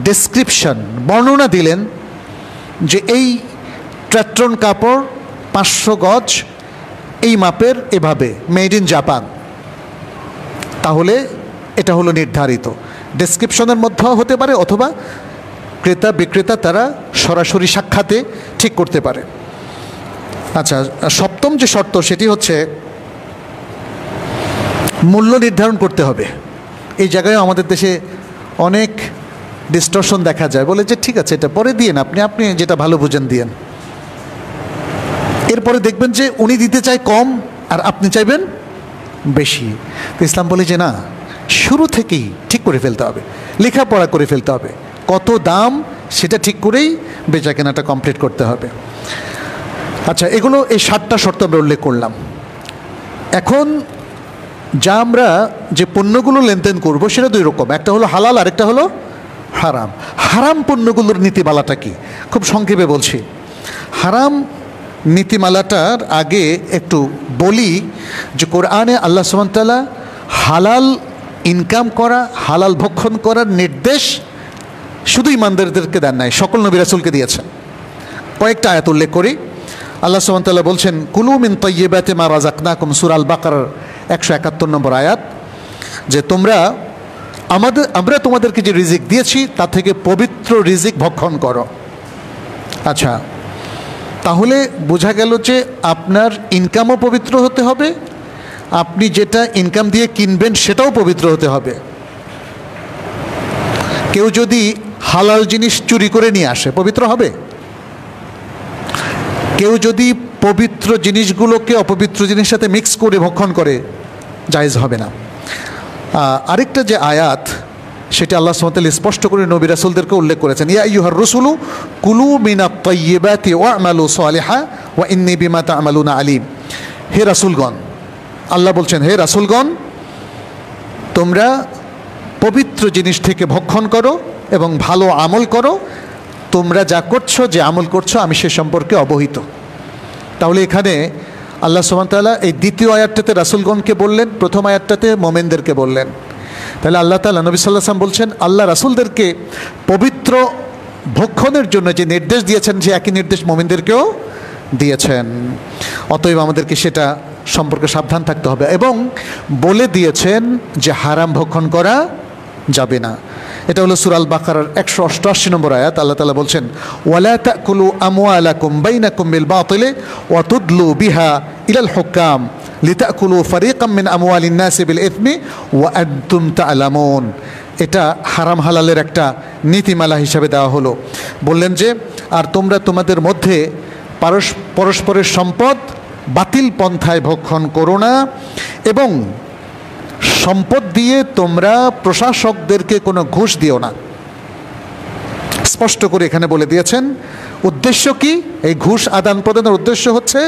ডেসক্রিপশন, বর্ণনা দিলেন যে এই ট্র্যাট্রন কাপড় 500 গজ এই মাপের, এভাবে মেড ইন জাপান, তাহলে এটা হলো নির্ধারিত। ডেসক্রিপশনের মধ্যেও হতে পারে, অথবা ক্রেতা বিক্রেতা তারা সরাসরি সাক্ষাতে ঠিক করতে পারে। আচ্ছা, সপ্তম যে শর্ত সেটি হচ্ছে মূল্য নির্ধারণ করতে হবে। এই জায়গায় আমাদের দেশে অনেক ডিস্টরশন দেখা যায়, বলে যে ঠিক আছে এটা পরে দিয়েন, আপনি যেটা ভালো বুঝেন দিয়েন। এরপরে দেখবেন যে উনি দিতে চায় কম আর আপনি চাইবেন বেশি। তো ইসলাম বলে যে না, শুরু থেকেই ঠিক করে ফেলতে হবে, লেখাপড়া করে ফেলতে হবে, কত দাম সেটা ঠিক করেই বেচা কেনাটা কমপ্লিট করতে হবে। আচ্ছা, এগুলো এই 7টা শর্ত আমরা উল্লেখ করলাম। এখন যা আমরা যে পণ্যগুলো লেনদেন করব সেটা 2 রকম, একটা হলো হালাল আর একটা হলো হারাম। হারাম পণ্যগুলোর নীতিমালাটা কি, খুব সংক্ষেপে বলছি। হারাম নীতিমালাটার আগে একটু বলি যে কোরআনে আল্লাহ সুবহানাহু ওয়া তাআলা হালাল ইনকাম করা, হালাল ভক্ষণ করার নির্দেশ শুধু ইমানদারদেরকে দেন নাই, সকল নবী রাসূলকে দিয়েছেন। কয়েকটা আয়াত উল্লেখ করি। আল্লাহ সুবহানাহু ওয়া তাআলা বলছেন কুলু মিন তাইয়্যিবাতি মা রাযাকনাকুম, সূরা আল বাকারার 171 নম্বর আয়াত, যে তোমরা আমরা তোমাদেরকে যে রিজিক দিয়েছি তা থেকে পবিত্র রিজিক ভক্ষণ করো। আচ্ছা, তাহলে বোঝা গেল যে আপনার ইনকামও পবিত্র হতে হবে, আপনি যেটা ইনকাম দিয়ে কিনবেন সেটাও পবিত্র হতে হবে। কেউ যদি হালাল জিনিস চুরি করে নিয়ে আসে পবিত্র হবে? কেউ যদি পবিত্র জিনিসগুলোকে অপবিত্র জিনিসের সাথে মিক্স করে ভক্ষণ করে, জায়েজ হবে না। আরেকটা যে আয়াত, সেটা আল্লাহ সুবহানাহু ওয়া তাআলা স্পষ্ট করে নবী রাসূলদেরকে উল্লেখ করেছেন, ইয়া আইয়ুহার রাসূলু কুলু মিনাত তাইয়্যিবাতি ওয়া'মালু সালিহান ওয়া ইন্নী বিমা তা'মালুনা আলিম। হে রাসূলগণ, আল্লাহ বলছেন, হে রাসূলগণ, তোমরা পবিত্র জিনিস থেকে ভক্ষণ করো এবং ভালো আমল করো, তোমরা যা করছো, যে আমল করছো, আমি সে সম্পর্কে অবহিত। তাহলে এখানে আল্লাহ সুবহানাহু ওয়া তাআলা এই দ্বিতীয় আয়াতটাতে রাসূলগণকে বললেন, প্রথম আয়াতটাতে মুমিনদেরকে বললেন। তাহলে আল্লাহ তাআলা নবী সাল্লাল্লাহু আলাইহি ওয়াসাল্লাম বলছেন, আল্লাহ রাসূলদেরকে পবিত্র ভক্ষণের জন্য যে নির্দেশ দিয়েছেন, যে একই নির্দেশ মুমিনদেরকেও দিয়েছেন। অতএব আমাদেরকে সেটা সম্পর্কে সাবধান থাকতে হবে, এবং বলে দিয়েছেন যে হারাম ভক্ষণ করা যাবে না। এটা হলো সূরা আল বাকারার 188 নম্বর আয়াত। আল্লাহ তাআলা বলছেন, ওয়ালা তাকুলু আমওয়ালাকুম বাইনাকুম বিল বাতিল ওয়া তুদলু বিহা ইলাল হুকাম লিতাকুলু ফারিকাম মিন আমওয়ালিন নাসি বিল ইথমি ওয়া আনতুম তা'লামুন। এটা হারাম হালালের একটা নীতিমালা হিসাবে দেওয়া হলো। বললেন যে, আর তোমরা তোমাদের মধ্যে পরস্পরের সম্পদ বাতিল পন্থায় ভক্ষণ করো না, এবং সম্পদ দিয়ে তোমরা প্রশাসকদেরকে কোনো ঘুষ দিও না। স্পষ্ট করে এখানে বলে দিয়েছেন উদ্দেশ্য কি। এই ঘুষ আদান প্রদানের উদ্দেশ্য হচ্ছে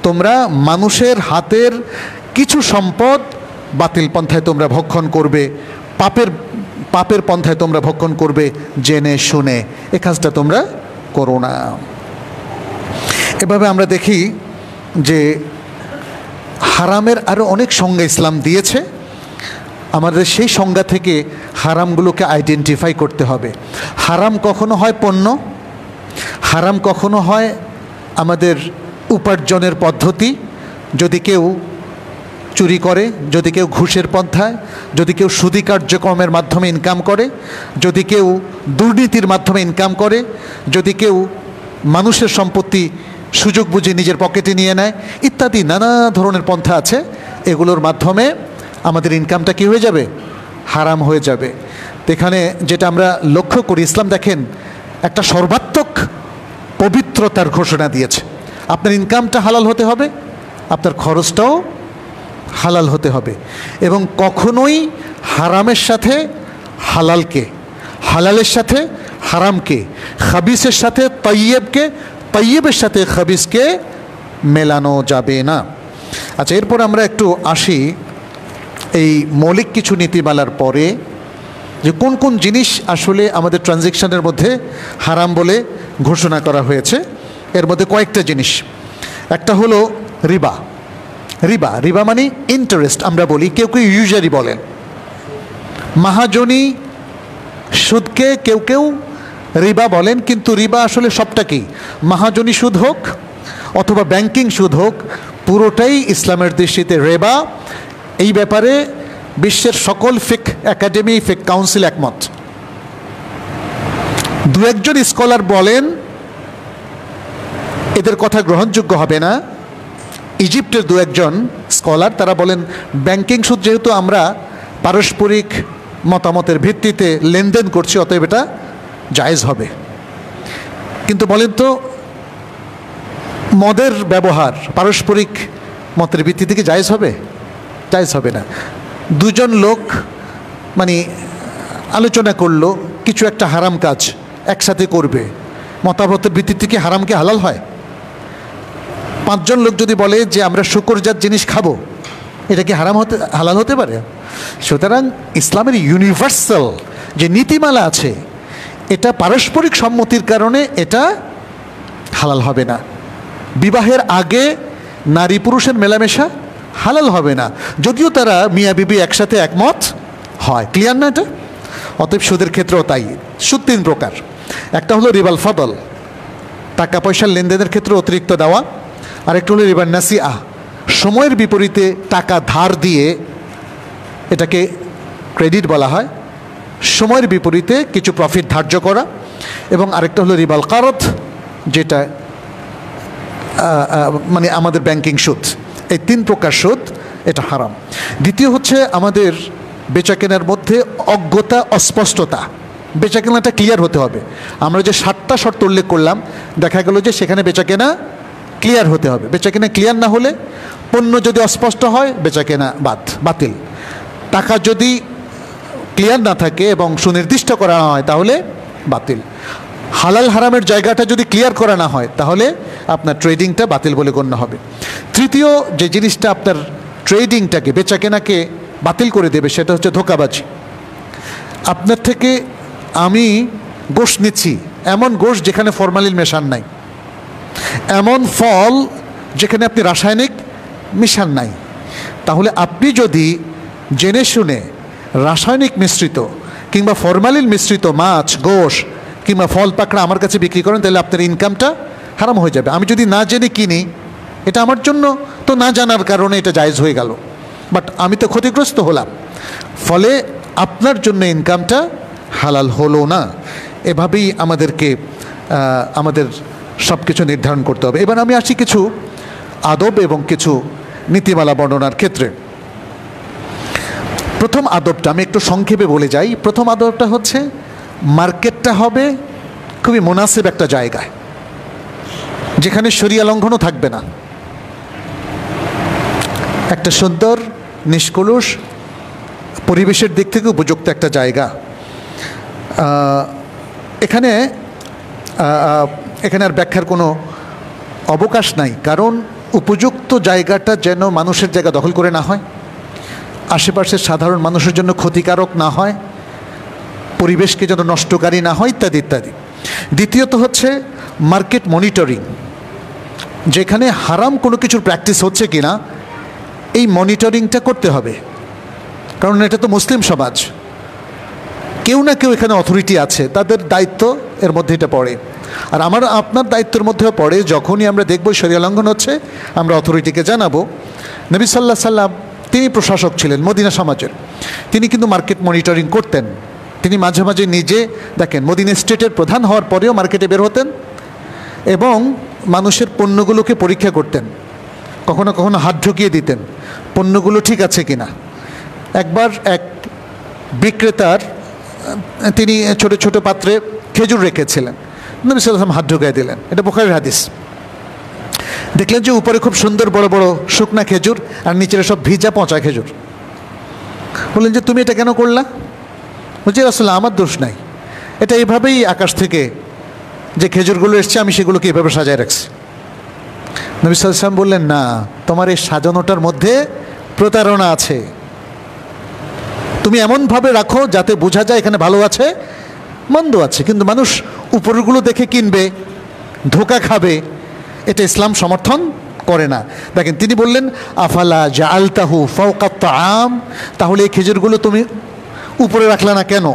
তোমরা মানুষের হাতের কিছু সম্পদ বাতিল পন্থায় তোমরা ভক্ষণ করবে, পাপের পন্থায় তোমরা ভক্ষণ করবে জেনে শুনে, এ কাজটা তোমরা করো না। এভাবে আমরা দেখি যে হারামের আরও অনেক সংজ্ঞা ইসলাম দিয়েছে। আমাদের সেই সংজ্ঞা থেকে হারামগুলোকে আইডেন্টিফাই করতে হবে। হারাম কখনো হয় পণ্য, হারাম কখনো হয় আমাদের উপার্জনের পদ্ধতি। যদি কেউ চুরি করে, যদি কেউ ঘুষের পন্থায়, যদি কেউ সুদী কার্যক্রমের মাধ্যমে ইনকাম করে, যদি কেউ দুর্নীতির মাধ্যমে ইনকাম করে, যদি কেউ মানুষের সম্পত্তি সুযোগ বুঝে নিজের পকেটে নিয়ে নেয়, ইত্যাদি নানা ধরনের পন্থা আছে। এগুলোর মাধ্যমে আমাদের ইনকামটা কী হয়ে যাবে? হারাম হয়ে যাবে। তো এখানে যেটা আমরা লক্ষ্য করি, ইসলাম দেখেন একটা সর্বাত্মক পবিত্রতার ঘোষণা দিয়েছে। আপনার ইনকামটা হালাল হতে হবে, আপনার খরচটাও হালাল হতে হবে, এবং কখনোই হারামের সাথে হালালকে, হালালের সাথে হারামকে, খাবিসের সাথে তৈয়বকে, তৈয়বের সাথে খাবিসকে মেলানো যাবে না। আচ্ছা, এরপর আমরা একটু আসি এই মৌলিক কিছু নীতিমালার পরে, যে কোন কোন জিনিস আসলে আমাদের ট্রানজ্যাকশনের মধ্যে হারাম বলে ঘোষণা করা হয়েছে। এর মধ্যে কয়েকটা জিনিস। একটা হলো রিবা। রিবা, রিবা মানে ইন্টারেস্ট আমরা বলি, কেউ কেউ ইউজারি বলেন। মাহাজনী সুদকে কেউ কেউ রিবা বলেন, কিন্তু রিবা আসলে সবটা কি, মাহাজনী সুদ হোক অথবা ব্যাংকিং সুদ হোক, পুরোটাই ইসলামের দৃষ্টিতে রিবা। এই ব্যাপারে বিশ্বের সকল ফিক একাডেমি, ফিক কাউন্সিল একমত। দু একজন স্কলার বলেন এদের কথা গ্রহণযোগ্য হবে না। ইজিপ্টের দু একজন স্কলার, তারা বলেন ব্যাংকিং সুদ যেহেতু আমরা পারস্পরিক মতামতের ভিত্তিতে লেনদেন করছি, অতএব এটা জায়েজ হবে। কিন্তু বলেন তো, মদের ব্যবহার পারস্পরিক মতের ভিত্তিতে কি জায়েজ হবে? জায়েজ হবে না। দুজন লোক মানে আলোচনা করলো কিছু একটা হারাম কাজ একসাথে করবে, মতামতের ভিত্তিতে কি হারামকে হালাল হয়? পাঁচজন লোক যদি বলে যে আমরা শুকরজাত জিনিস খাবো, এটা কি হালাল হতে পারে? সুতরাং ইসলামের ইউনিভার্সাল যে নীতিমালা আছে, এটা পারস্পরিক সম্মতির কারণে এটা হালাল হবে না। বিবাহের আগে নারী পুরুষের মেলামেশা হালাল হবে না, যদিও তারা মিয়া বিবি একসাথে একমত হয়। ক্লিয়ার না এটা? অতএব সুদের ক্ষেত্রেও তাই। সুদ তিন প্রকার। একটা হলো রিবাল ফদল, টাকা পয়সার লেনদেনের ক্ষেত্রে অতিরিক্ত দেওয়া। আরেকটা হলো রিবার নাসিআ, সময়ের বিপরীতে টাকা ধার দিয়ে, এটাকে ক্রেডিট বলা হয়। সময়ের বিপরীতে কিছু প্রফিট ধার্য করা, এবং আরেকটা হলো রিবাল কারদ, যেটা মানে আমাদের ব্যাংকিং সুদ। এই 3 প্রকার সুদ, এটা হারাম। দ্বিতীয় হচ্ছে আমাদের বেচাকেনার মধ্যে অজ্ঞতা, অস্পষ্টতা। বেচাকেনাটা ক্লিয়ার হতে হবে। আমরা যে 7টা শর্ত উল্লেখ করলাম, দেখা গেল যে সেখানে বেচাকেনা ক্লিয়ার হতে হবে। বেচাকেনা ক্লিয়ার না হলে, পণ্য যদি অস্পষ্ট হয়, বেচাকেনা বাতিল। টাকা যদি ক্লিয়ার না থাকে এবং সুনির্দিষ্ট করা না হয়, তাহলে বাতিল। হালাল হারামের জায়গাটা যদি ক্লিয়ার করা না হয়, তাহলে আপনার ট্রেডিংটা বাতিল বলে গণ্য হবে। তৃতীয় যে জিনিসটা আপনার ট্রেডিংটাকে, বেচাকেনাকে বাতিল করে দেবে, সেটা হচ্ছে ধোঁকাবাজি। আপনার থেকে আমি গোশ নিচ্ছি, এমন গোশ যেখানে ফরমালিন মেশান নাই, এমন ফল যেখানে আপনি রাসায়নিক মিশান নাই, তাহলে আপনি যদি জেনে শুনে রাসায়নিক মিশ্রিত কিংবা ফরমালিন মিশ্রিত মাছ, গোশ কিংবা ফল পাকড়া আমার কাছে বিক্রি করেন, তাহলে আপনার ইনকামটা হারাম হয়ে যাবে। আমি যদি না জেনে কিনি, এটা আমার জন্য তো না জানার কারণে এটা জায়েজ হয়ে গেল, বাট আমি তো ক্ষতিগ্রস্ত হলাম, ফলে আপনার জন্য ইনকামটা হালাল হলো না। এভাবেই আমাদেরকে আমাদের সব কিছু নির্ধারণ করতে হবে। এবার আমি আসি কিছু আদব এবং কিছু নীতিমালা বর্ণনার ক্ষেত্রে। প্রথম আদবটা আমি একটু সংক্ষেপে বলে যাই। প্রথম আদবটা হচ্ছে, মার্কেটটা হবে খুবই মুনাসিব একটা জায়গায়, যেখানে শরিয়া লঙ্ঘনও থাকবে না। একটা সুন্দর, নিষ্কলুষ, পরিবেশের দিক থেকে উপযুক্ত একটা জায়গা। এখানে আর ব্যাখ্যার কোনো অবকাশ নাই, কারণ উপযুক্ত জায়গাটা যেন মানুষের জায়গা দখল করে না হয়, আশেপাশের সাধারণ মানুষের জন্য ক্ষতিকারক না হয়, পরিবেশকে যেন নষ্টকারী না হয়, ইত্যাদি ইত্যাদি। দ্বিতীয়ত হচ্ছে মার্কেট মনিটরিং, যেখানে হারাম কোনো কিছুর প্র্যাকটিস হচ্ছে কি না, এই মনিটরিংটা করতে হবে। কারণ এটা তো মুসলিম সমাজ, কেউ না কেউ এখানে অথরিটি আছে, তাদের দায়িত্ব এর মধ্যে এটা পড়ে। আর আপনার দায়িত্বের মধ্যেও পড়ে, যখনই আমরা দেখব শরিয়া লঙ্ঘন হচ্ছে, আমরা অথরিটিকে জানাবো। নবী সাল্লাল্লাহু আলাইহি সাল্লাম, তিনি প্রশাসক ছিলেন মদিনা সমাজের, তিনি কিন্তু মার্কেট মনিটরিং করতেন। তিনি মাঝে মাঝে নিজে, দেখেন, মদিনা স্টেটের প্রধান হওয়ার পরেও মার্কেটে বের হতেন এবং মানুষের পণ্যগুলোকে পরীক্ষা করতেন, কখনো কখনো হাত ঢুকিয়ে দিতেন পণ্যগুলো ঠিক আছে কিনা। একবার এক বিক্রেতার, তিনি ছোট ছোট পাত্রে খেজুর রেখেছিলেন, নবী সাল্লাল্লাহু আলাইহি ওয়াসাল্লাম হাত ঢুকিয়ে দিলেন। এটা বুখারীর হাদিস। দেখলেন যে উপরে খুব সুন্দর বড় বড় শুকনা খেজুর, আর নিচের সব ভিজা পচা খেজুর। বললেন যে তুমি এটা কেন করলা? বলছি, রাসূলুল্লাহ, আমার দোষ নাই, এটা এভাবেই আকাশ থেকে যে খেজুরগুলো এসছে, আমি সেগুলোকে এভাবে সাজায় রাখছি। নবী সাল্লাল্লাহু আলাইহি ওয়াসাল্লাম বললেন, না, তোমার এই সাজানোটার মধ্যে প্রতারণা আছে। তুমি এমনভাবে রাখো যাতে বোঝা যায় এখানে ভালো আছে, মন্দ আছে, কিন্তু মানুষ উপরগুলো দেখে কিনবে, ধোঁকা খাবে, এটা ইসলাম সমর্থন করে না। দেখেন, তিনি বললেন, আফালা জাআলতাহু ফাওকা তাআম, তাহলে এই খেজুরগুলো তুমি উপরে রাখলে না কেন?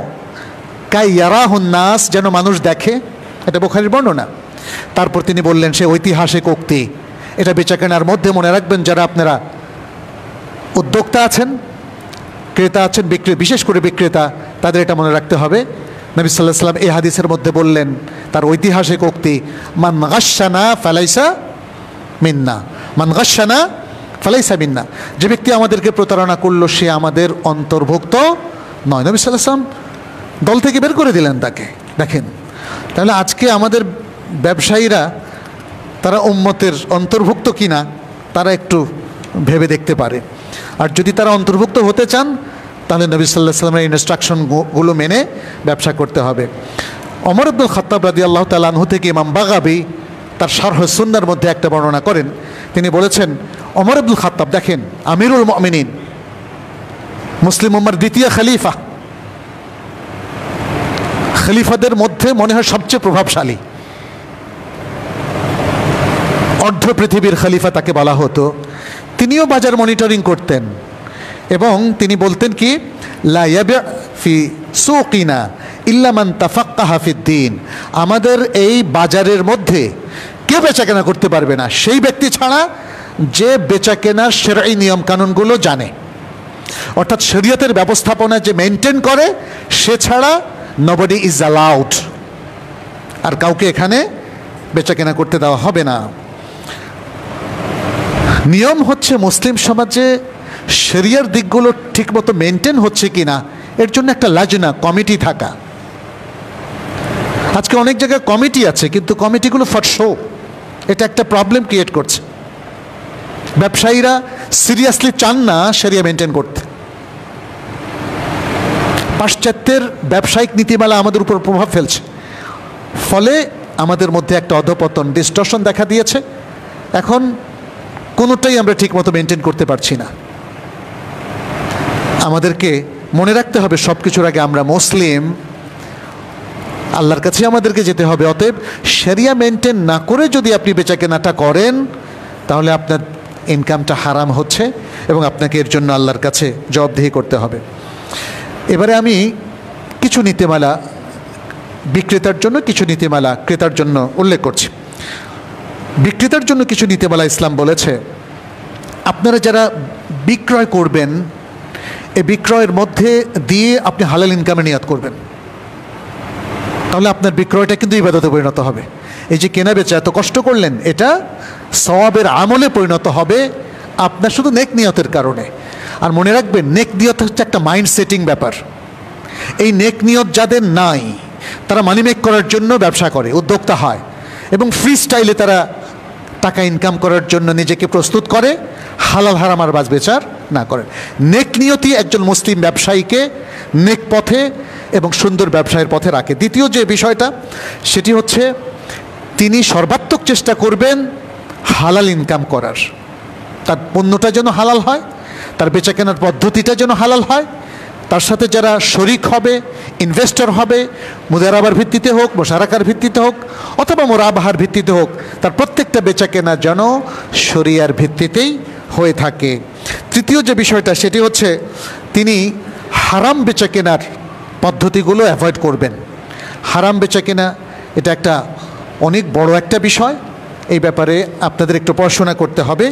কাই ইয়ারাহুন নাস, যেন মানুষ দেখে। এটা বুখারীর বর্ণনা। তারপর তিনি বললেন, সে ঐতিহাসিক উক্তি, এটা বেচাকেনার মধ্যে মনে রাখবেন, যারা আপনারা উদ্যোক্তা আছেন, ক্রেতা আছেন, বিশেষ করে বিক্রেতা, তাদের এটা মনে রাখতে হবে। নবী সাল্লাল্লাহু আলাইহি ওয়াসাল্লাম এই হাদিসের মধ্যে বললেন, তার ঐতিহাসিক উক্তি, মান গাশশানা ফালাইসা মিন্না, মান গাশশানা ফালাইসা মিন্না, যে ব্যক্তি আমাদেরকে প্রতারণা করলো, সে আমাদের অন্তর্ভুক্ত নয়। নবী সাল্লাল্লাহু আলাইহি ওয়াসাল্লাম দল থেকে বের করে দিলেন তাকে। দেখেন, তাহলে আজকে আমাদের ব্যবসায়ীরা, তারা উম্মতের অন্তর্ভুক্ত কিনা, তারা একটু ভেবে দেখতে পারে। আর যদি তারা অন্তর্ভুক্ত হতে চান, তাহলে নবী সাল্লাল্লাহু আলাইহি ওয়াসাল্লামের ইনস্ট্রাকশনগুলো মেনে ব্যবসা করতে হবে। ওমর ইবনুল খাত্তাব রাদিয়াল্লাহু তাআলা আনহু থেকে ইমাম বাগাবী তার শারহ সুন্নাহর মধ্যে একটা বর্ণনা করেন। তিনি বলেছেন, ওমর ইবনুল খাত্তাব, দেখেন, আমিরুল মুমিনিন, মুসলিম উম্মার দ্বিতীয় খলিফা, খলিফাদের মধ্যে মনে হয় সবচেয়ে প্রভাবশালী, অর্ধ পৃথিবীর খলিফা তাকে বলা হতো। তিনিও বাজার মনিটরিং করতেন এবং তিনি বলতেন কি, লা ইয়াবি ফি সুকিনা ইল্লা মান তাফাক্কাহা ফিদ্দীন, আমাদের এই বাজারের মধ্যে কেউ বেচাকেনা করতে পারবে না সেই ব্যক্তি ছাড়া যে বেচাকেনার শরঈ নিয়ম কানুনগুলো জানে। অর্থাৎ শরীয়তের ব্যবস্থাপনা যে মেনটেন করে সে ছাড়া নবডি ইজ অ্যালাউড, আর কাউকে এখানে বেচাকেনা করতে দেওয়া হবে না। নিয়ম হচ্ছে মুসলিম সমাজে শরিয়ার দিকগুলো ঠিকমতো মেনটেন হচ্ছে কিনা এর জন্য একটা লাজনা কমিটি থাকা। আজকে অনেক জায়গায় কমিটি আছে কিন্তু কমিটিগুলো ফর শো, এটা একটা প্রবলেম ক্রিয়েট করছে। ব্যবসায়ীরা সিরিয়াসলি চান না শরিয়া মেনটেন করতে। পাশ্চাত্যের ব্যবসায়িক নীতিমালা আমাদের উপর প্রভাব ফেলছে, ফলে আমাদের মধ্যে একটা অধপতন, ডিস্টর্শন দেখা দিয়েছে। এখন কোনোটাই আমরা ঠিকমতো মেনটেন করতে পারছি না। আমাদেরকে মনে রাখতে হবে সব কিছুর আগে আমরা মুসলিম, আল্লাহর কাছে আমাদেরকে যেতে হবে। অতএব শরিয়া মেনটেন না করে যদি আপনি বেচাকেনাটা করেন তাহলে আপনার ইনকামটা হারাম হচ্ছে এবং আপনাকে এর জন্য আল্লাহর কাছে জবাবদিহি করতে হবে। এবারে আমি কিছু নীতিমালা বিক্রেতার জন্য, কিছু নীতিমালা ক্রেতার জন্য উল্লেখ করছি। বিক্রেতার জন্য কিছু নীতিমালা ইসলাম বলেছে, আপনারা যারা বিক্রয় করবেন এই বিক্রয়ের মধ্যে দিয়ে আপনি হালাল ইনকামে নিয়াত করবেন, তাহলে আপনার বিক্রয়টা কিন্তু ইবাদতে পরিণত হবে। এই যে কেনা বেচা এত কষ্ট করলেন এটা সওয়াবের আমলে পরিণত হবে আপনার শুধু নেক নিয়তের কারণে। আর মনে রাখবেন নেক নিয়ত হচ্ছে একটা মাইন্ড সেটিং ব্যাপার। এই নেক নিয়ত যাদের নাই তারা মানি মেক করার জন্য ব্যবসা করে, উদ্যোক্তা হয় এবং ফ্রি স্টাইলে তারা টাকা ইনকাম করার জন্য নিজেকে প্রস্তুত করে, হালাল হারাম আর বাজ বিচার না করেন। নেক নিয়তি একজন মুসলিম ব্যবসায়ীকে নেক পথে এবং সুন্দর ব্যবসায়ের পথে রাখে। দ্বিতীয় যে বিষয়টা সেটি হচ্ছে তিনি সর্বাত্মক চেষ্টা করবেন হালাল ইনকাম করার। তার পণ্যটা যেন হালাল হয়, তার বেচাকেনার পদ্ধতিটা যেন হালাল হয়, তার সাথে যারা শরিক হবে, ইনভেস্টর হবে, মুদারাবার ভিত্তিতে হোক, মুশারাকার ভিত্তিতে হোক অথবা মুরাবাহার ভিত্তিতে হোক, তার প্রত্যেকটা বেচাকেনা যেন শরিয়ার ভিত্তিতেই হয়ে থাকে। তৃতীয় যে বিষয়টা সেটি হচ্ছে তিনি হারাম বেচাকেনার পদ্ধতিগুলো অ্যাভয়েড করবেন। হারাম বেচাকেনা এটা একটা অনেক বড় একটা বিষয়, এই ব্যাপারে আপনাদের একটু পড়াশোনা করতে হবে।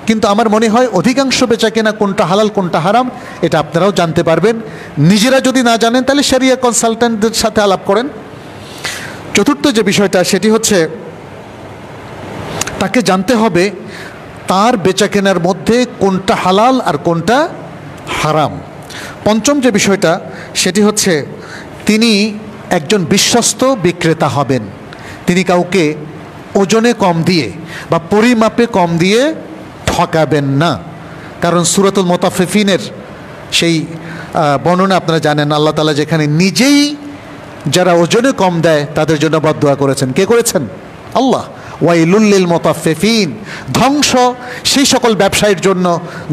কিন্তু আমার মনে হয় অধিকাংশ বেচাকেনা কোনটা হালাল কোনটা হারাম এটা আপনারাও জানতে পারবেন। নিজেরা যদি না জানেন তাহলে শরিয়া কনসালটেন্টদের সাথে আলাপ করেন। চতুর্থ যে বিষয়টা সেটি হচ্ছে তাকে জানতে হবে তার বেচাকেনার মধ্যে কোনটা হালাল আর কোনটা হারাম। পঞ্চম যে বিষয়টা সেটি হচ্ছে তিনি একজন বিশ্বস্ত বিক্রেতা হবেন। তিনি কাউকে ওজনে কম দিয়ে বা পরিমাপে কম দিয়ে ঠকাবেন না। কারণ সূরাতুল মুতাফফিফিনের সেই বর্ণনা আপনারা জানেন, আল্লাহ তাআলা যেখানে নিজেই যারা ওজনে কম দেয় তাদের জন্য বদদুয়া করেছেন। কে করেছেন? আল্লাহ। ওয়াইলুল লিল মুতাফফিফিন, ধ্বংস সেই সকল ব্যবসায়ীর জন্য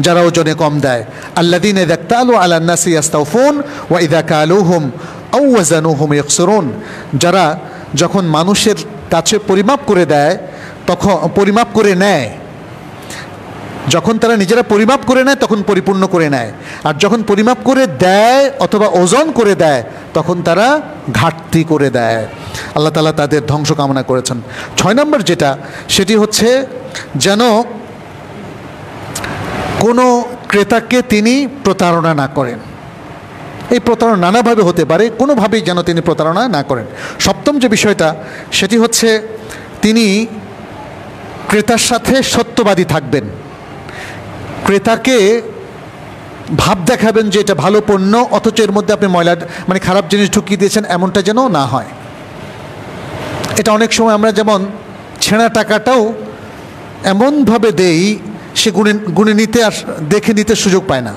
যারা ওজনে কম দেয়। আল্লাযীনা ইযা ইক্তালু আলান নাসি ইস্তাওফুন ওয়া ইযা কালুহুম আও ওয়াজানুহুম ইখসিরুন, যারা যখন মানুষের কাছে পরিমাপ করে দেয় তখন পরিমাপ করে নেয়, যখন তারা নিজেরা পরিমাপ করে নেয় তখন পরিপূর্ণ করে নেয়, আর যখন পরিমাপ করে দেয় অথবা ওজন করে দেয় তখন তারা ঘাটতি করে দেয়। আল্লাহ তাআলা তাদের ধ্বংস কামনা করেছেন। 6 নম্বর যেটা সেটি হচ্ছে যেন কোনো ক্রেতাকে তিনি প্রতারণা না করেন। এই প্রতারণা নানাভাবে হতে পারে, কোনোভাবেই যেন তিনি প্রতারণা না করেন। সপ্তম যে বিষয়টা সেটি হচ্ছে তিনি ক্রেতার সাথে সত্যবাদী থাকবেন। ক্রেতাকে ভাব দেখাবেন যে এটা ভালো পণ্য অথচ এর মধ্যে আপনি ময়লা মানে খারাপ জিনিস ঢুকিয়ে দিয়েছেন, এমনটা যেন না হয়। এটা অনেক সময় আমরা যেমন ছেঁড়া টাকাটাও এমনভাবে দেই সে গুনে নিতে আর দেখে নিতে সুযোগ পায় না,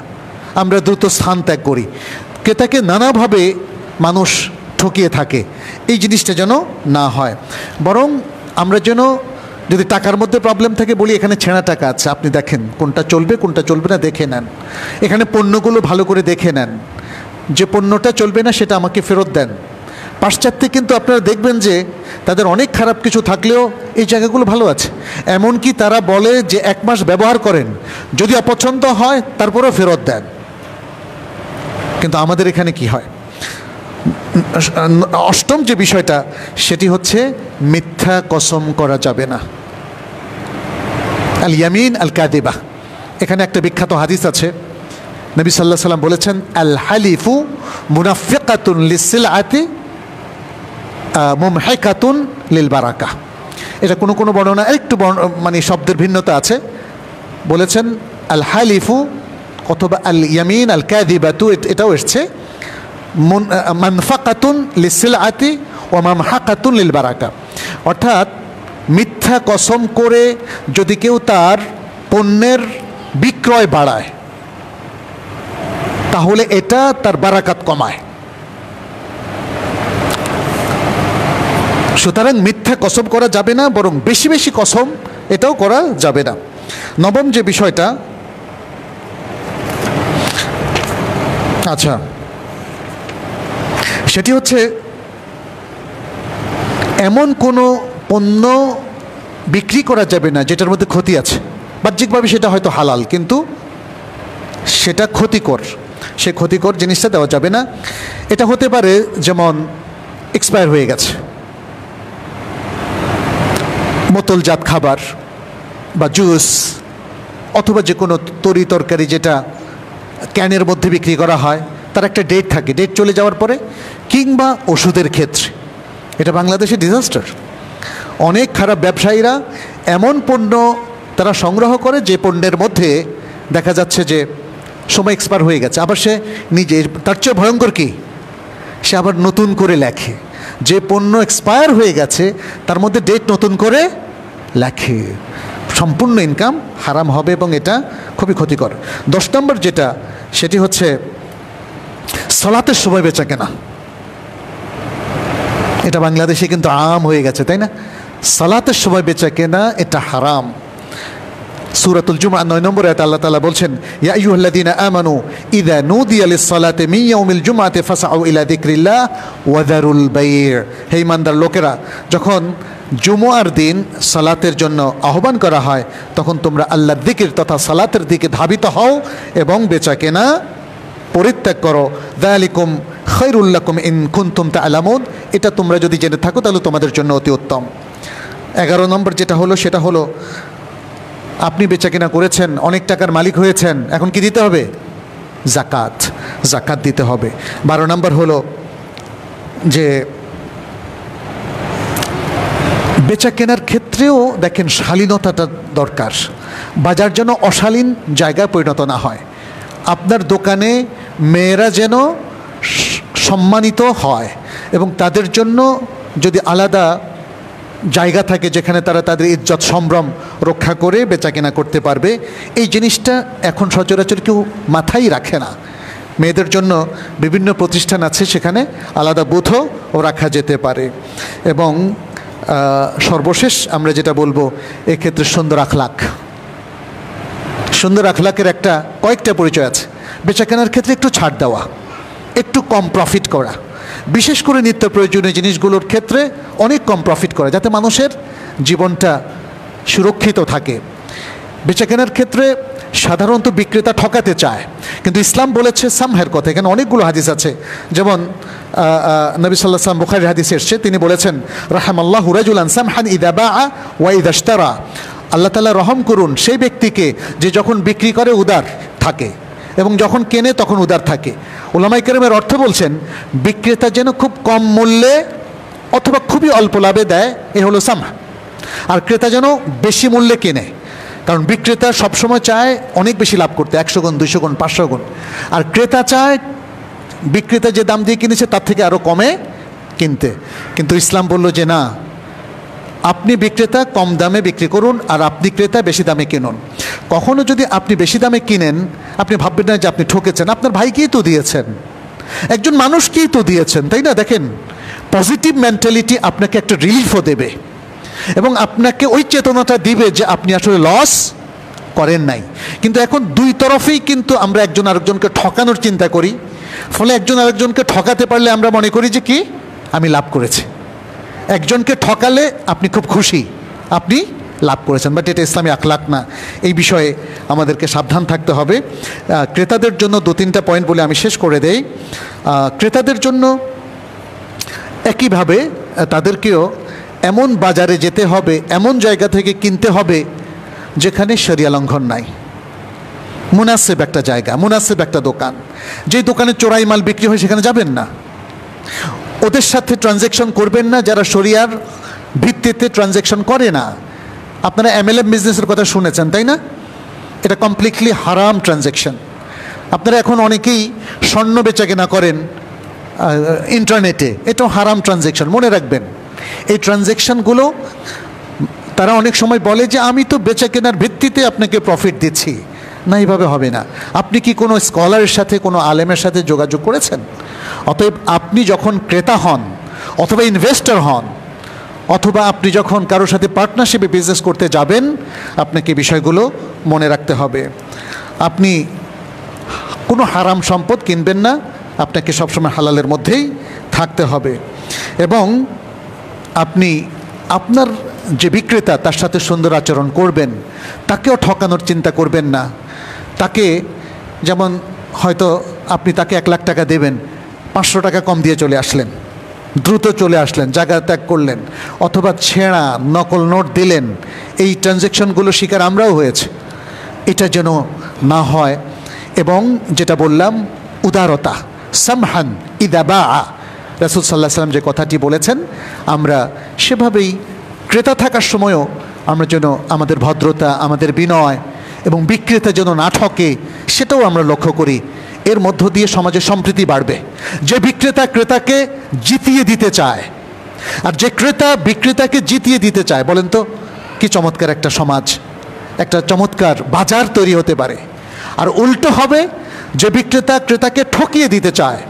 আমরা দ্রুত স্থান ত্যাগ করি। ক্রেতাকে নানাভাবে মানুষ ঠকিয়ে থাকে, এই জিনিসটা যেন না হয়। বরং আমরা যেন যদি টাকার মধ্যে প্রবলেম থাকে বলি এখানে ছেঁড়া টাকা আছে, আপনি দেখেন কোনটা চলবে কোনটা চলবে না দেখে নেন। এখানে পণ্যগুলো ভালো করে দেখে নেন, যে পণ্যটা চলবে না সেটা আমাকে ফেরত দেন। পাশ্চাত্যে কিন্তু আপনারা দেখবেন যে তাদের অনেক খারাপ কিছু থাকলেও এই জায়গাগুলো ভালো আছে। এমনকি তারা বলে যে 1 মাস ব্যবহার করেন, যদি অপছন্দ হয় তারপরেও ফেরত দেন। কিন্তু আমাদের এখানে কি হয়? অষ্টম যে বিষয়টা সেটি হচ্ছে মিথ্যা কসম করা যাবে না। আল ইয়ামিন আল কাদিবা, এখানে একটা বিখ্যাত হাদিস আছে, নবী সাল্লাল্লাহু আলাইহি সাল্লাম বলেছেন, আল হালিফু মুনাফিকাতুন লিসসিলআতি মুমহিকাতুন লিল বারাকা। এটা কোনো কোনো বর্ণনা একটু মানে শব্দের ভিন্নতা আছে। বলেছেন আল হালিফু অথবা আল ইয়ামিন আল কাযিবাতু, এটাও এসছে মানফাকাতুন লিসসিলআতি ওয়া মামহাকাতুন লিল বারাকা। অর্থাৎ মিথ্যা কসম করে যদি কেউ তার পণ্যের বিক্রয় বাড়ায় তাহলে এটা তার বারাকাত কমায়। সুতরাং মিথ্যা কসম করা যাবে না, বরং বেশি বেশি কসম এটাও করা যাবে না। নবম যে বিষয়টা, আচ্ছা, সেটি হচ্ছে এমন কোনো পণ্য বিক্রি করা যাবে না যেটার মধ্যে ক্ষতি আছে। বাহ্যিকভাবে সেটা হয়তো হালাল, কিন্তু সেটা ক্ষতিকর, সে ক্ষতিকর জিনিসটা দেওয়া যাবে না। এটা হতে পারে যেমন এক্সপায়ার হয়ে গেছে, বোতলজাত খাবার বা জুস অথবা যে কোনো তরি তরকারি যেটা ক্যানের মধ্যে বিক্রি করা হয়, তার একটা ডেট থাকে, ডেট চলে যাওয়ার পরে, কিংবা ওষুধের ক্ষেত্রে। এটা বাংলাদেশে ডিজাস্টার। অনেক খারাপ ব্যবসায়ীরা এমন পণ্য তারা সংগ্রহ করে যে পণ্যের মধ্যে দেখা যাচ্ছে যে সময় এক্সপায়ার হয়ে গেছে, আবার সে নিজে, তার চেয়ে ভয়ঙ্কর কি, সে আবার নতুন করে লেখে। যে পণ্য এক্সপায়ার হয়ে গেছে তার মধ্যে ডেট নতুন করে লেখে। সম্পূর্ণ ইনকাম হারাম হবে এবং এটা খুবই ক্ষতিকর। 10 নম্বর যেটা, সেটি হচ্ছে সালাতের সময় বেচা কেনা। এটা বাংলাদেশে কিন্তু আম হয়ে গেছে, তাই না? সালাতের সময় বেচা কেনা এটা হারাম। সূরাতুল জুমআহ 9 নম্বর আয়াতে আল্লাহ তাআলা বলছেন, ইয়া আইয়ুহাল্লাযীনা আমানু ইযা নুদিয়া লিস-সালাতি মিন ইয়াউমিল জুমআতি ফাসআউ ইলা যিকরিল্লাহ ওয়া যারুল বাই'। হে ঈমানদার লোকেরা, যখন জুমআর দিন সালাতের জন্য আহ্বান করা হয় তখন তোমরা আল্লাহর যিকির তথা সালাতের দিকে ধাবিত হও এবং বেচা কেনা পরিত্যাগ করো। যালিকুম খায়রুল লাকুম ইন কুনতুম তা'লামুন। এটা তোমরা যদি জেনে থাকো তাহলে তোমাদের জন্য অতি উত্তম। 11 নম্বর যেটা হলো সেটা হলো, আপনি বেচাকেনা করেছেন, অনেক টাকার মালিক হয়েছেন, এখন কি দিতে হবে? জাকাত। জাকাত দিতে হবে। 12 নম্বর হলো যে বেচা কেনার ক্ষেত্রেও দেখেন শালীনতাটা দরকার। বাজার যেন অশালীন জায়গায় পরিণত না হয়। আপনার দোকানে মেয়েরা যেন সম্মানিত হয় এবং তাদের জন্য যদি আলাদা জায়গা থাকে যেখানে তারা তাদের ইজ্জত সম্ভ্রম রক্ষা করে বেচাকেনা করতে পারবে, এই জিনিসটা এখন সচরাচর কেউ মাথায় রাখে না। মেয়েদের জন্য বিভিন্ন প্রতিষ্ঠান আছে, সেখানে আলাদা বুথও রাখা যেতে পারে। এবং সর্বশেষ আমরা যেটা বলবো, এক্ষেত্রে সুন্দর আখলাক। সুন্দর আখলাকের কয়েকটা পরিচয় আছে। বেচাকেনার ক্ষেত্রে একটু ছাড় দেওয়া, একটু কম প্রফিট করা, বিশেষ করে নিত্য প্রয়োজনীয় জিনিসগুলোর ক্ষেত্রে অনেক কম প্রফিট করা, যাতে মানুষের জীবনটা সুরক্ষিত থাকে। বেচাকেনার ক্ষেত্রে সাধারণত বিক্রেতা ঠকাতে চায়, কিন্তু ইসলাম বলেছে সামহের কথা। এখানে অনেকগুলো হাদিস আছে, যেমন নবী সাল্লাল্লাহু আলাইহি ওয়াসাল্লাম বুখারীর হাদিসে এসেছে, তিনি বলেছেন, রাহামাল্লাহু রাজুলান সামহান ইযা বাআ ওয়া ইযা ইশতারা। আল্লাহ তাআলা রহম করুন সেই ব্যক্তিকে যে যখন বিক্রি করে উদার থাকে এবং যখন কেনে তখন উদার থাকে। উলামায়ে কেরামের অর্থ বলছেন, বিক্রেতা যেন খুব কম মূল্যে অথবা খুবই অল্প লাভে দেয়, এ হলো সামহ। আর ক্রেতা যেন বেশি মূল্যে কেনে, কারণ বিক্রেতা সবসময় চায় অনেক বেশি লাভ করতে, 100 গুণ, 200 গুণ, 500 গুণ। আর ক্রেতা চায় বিক্রেতা যে দাম দিয়ে কিনেছে তার থেকে আরও কমে কিনতে। কিন্তু ইসলাম বলল যে না, আপনি বিক্রেতা কম দামে বিক্রি করুন আর আপনি ক্রেতা বেশি দামে কিনুন। কখনো যদি আপনি বেশি দামে কিনেন, আপনি ভাববেন না যে আপনি ঠকেছেন, আপনার ভাইকেই তো দিয়েছেন, একজন মানুষকেই তো দিয়েছেন, তাই না? দেখেন, পজিটিভ মেন্টালিটি আপনাকে একটা রিলিফও দেবে এবং আপনাকে ওই চেতনাটা দিবে যে আপনি আসলে লস করেন নাই। কিন্তু এখন দুই তরফেই কিন্তু আমরা একজন আরেকজনকে ঠকানোর চিন্তা করি, ফলে একজন আরেকজনকে ঠকাতে পারলে আমরা মনে করি যে কি, আমি লাভ করেছি। একজনকে ঠকালে আপনি খুব খুশি, আপনি লাভ করেছেন, বাট এটা ইসলামী আখলাক না। এই বিষয়ে আমাদেরকে সাবধান থাকতে হবে। ক্রেতাদের জন্য 2-3টা পয়েন্ট বলে আমি শেষ করে দেই। ক্রেতাদের জন্য একইভাবে তাদেরকেও এমন বাজারে যেতে হবে, এমন জায়গা থেকে কিনতে হবে যেখানে শরিয়া লঙ্ঘন নাই। মুনাসিব একটা জায়গা, মুনাসিব একটা দোকান। যে দোকানে চোরাই মাল বিক্রি হয় সেখানে যাবেন না। ওদের সাথে ট্রানজ্যাকশন করবেন না যারা শরিয়ার ভিত্তিতে ট্রানজ্যাকশন করে না। আপনারা MLM বিজনেসের কথা শুনেছেন তাই না? এটা কমপ্লিটলি হারাম ট্রানজ্যাকশন। আপনারা এখন অনেকেই স্বর্ণ বেচা কেনা করেন ইন্টারনেটে, এটাও হারাম ট্রানজ্যাকশন। মনে রাখবেন এই ট্রানজ্যাকশনগুলো তারা অনেক সময় বলে যে আমি তো বেচা কেনার ভিত্তিতে আপনাকে প্রফিট দিচ্ছি। না, এইভাবে হবে না। আপনি কি কোনো স্কলারের সাথে, কোনো আলেমের সাথে যোগাযোগ করেছেন? অতএব আপনি যখন ক্রেতা হন অথবা ইনভেস্টর হন অথবা আপনি যখন কারোর সাথে পার্টনারশিপে বিজনেস করতে যাবেন, আপনাকে বিষয়গুলো মনে রাখতে হবে। আপনি কোনো হারাম সম্পদ কিনবেন না, আপনাকে সবসময় হালালের মধ্যেই থাকতে হবে। এবং আপনি আপনার যে বিক্রেতা তার সাথে সুন্দর আচরণ করবেন, তাকেও ঠকানোর চিন্তা করবেন না। তাকে যেমন হয়তো আপনি তাকে 1 লাখ টাকা দেবেন, 500 টাকা কম দিয়ে চলে আসলেন, দ্রুত চলে আসলেন, জায়গা ত্যাগ করলেন, অথবা ছেঁড়া নকল নোট দিলেন। এই ট্রানজ্যাকশনগুলো শিকার আমরাও হয়েছে, এটা যেন না হয়। এবং যেটা বললাম উদারতা, সামহান ইদা বা, রাসূল সাল্লাল্লাহু আলাইহি ওয়াসাল্লাম যে কথাটি বলেছেন আমরা সেভাবেই ক্রেতা থাকার সময়ও আমরা যেন আমাদের ভদ্রতা, আমাদের বিনয় এবং বিক্রেতা যেন না ঠকে সেটাও আমরা লক্ষ্য করি। এর মধ্য দিয়ে সমাজে সম্প্রীতি বাড়বে। যে বিক্রেতা ক্রেতাকে জিতিয়ে দিতে চায় আর যে ক্রেতা বিক্রেতাকে জিতিয়ে দিতে চায়, বলেন তো কি চমৎকার একটা সমাজ, একটা চমৎকার বাজার তৈরি হতে পারে। আর উল্টো হবে, যে বিক্রেতা ক্রেতাকে ঠকিয়ে দিতে চায়,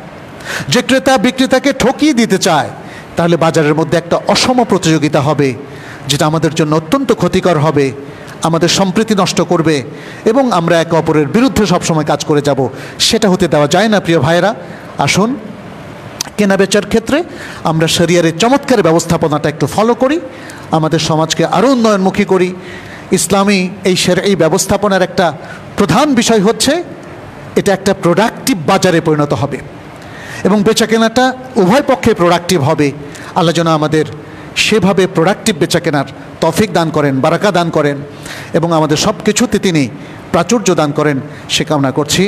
যে ক্রেতা বিক্রেতাকে ঠকিয়ে দিতে চায়, তাহলে বাজারের মধ্যে একটা অসম প্রতিযোগিতা হবে, যেটা আমাদের জন্য অত্যন্ত ক্ষতিকর হবে, আমাদের সম্প্রীতি নষ্ট করবে এবং আমরা একে অপরের বিরুদ্ধে সবসময় কাজ করে যাব। সেটা হতে দেওয়া যায় না। প্রিয় ভাইয়েরা, আসুন কেনাবেচার ক্ষেত্রে আমরা শরিয়ারের চমৎকার ব্যবস্থাপনাটা একটু ফলো করি, আমাদের সমাজকে আরও উন্নয়নমুখী করি। ইসলামী এই ব্যবস্থাপনার একটা প্রধান বিষয় হচ্ছে এটা একটা প্রোডাক্টিভ বাজারে পরিণত হবে এবং বেচাকেনাটা উভয় পক্ষে প্রোডাক্টিভ হবে। আল্লাহ যেন আমাদের সেভাবে প্রোডাক্টিভ বেচাকেনার তৌফিক দান করেন, বারাকা দান করেন এবং আমাদের সব কিছুতে তিনি প্রাচুর্য দান করেন, সে কামনা করছি।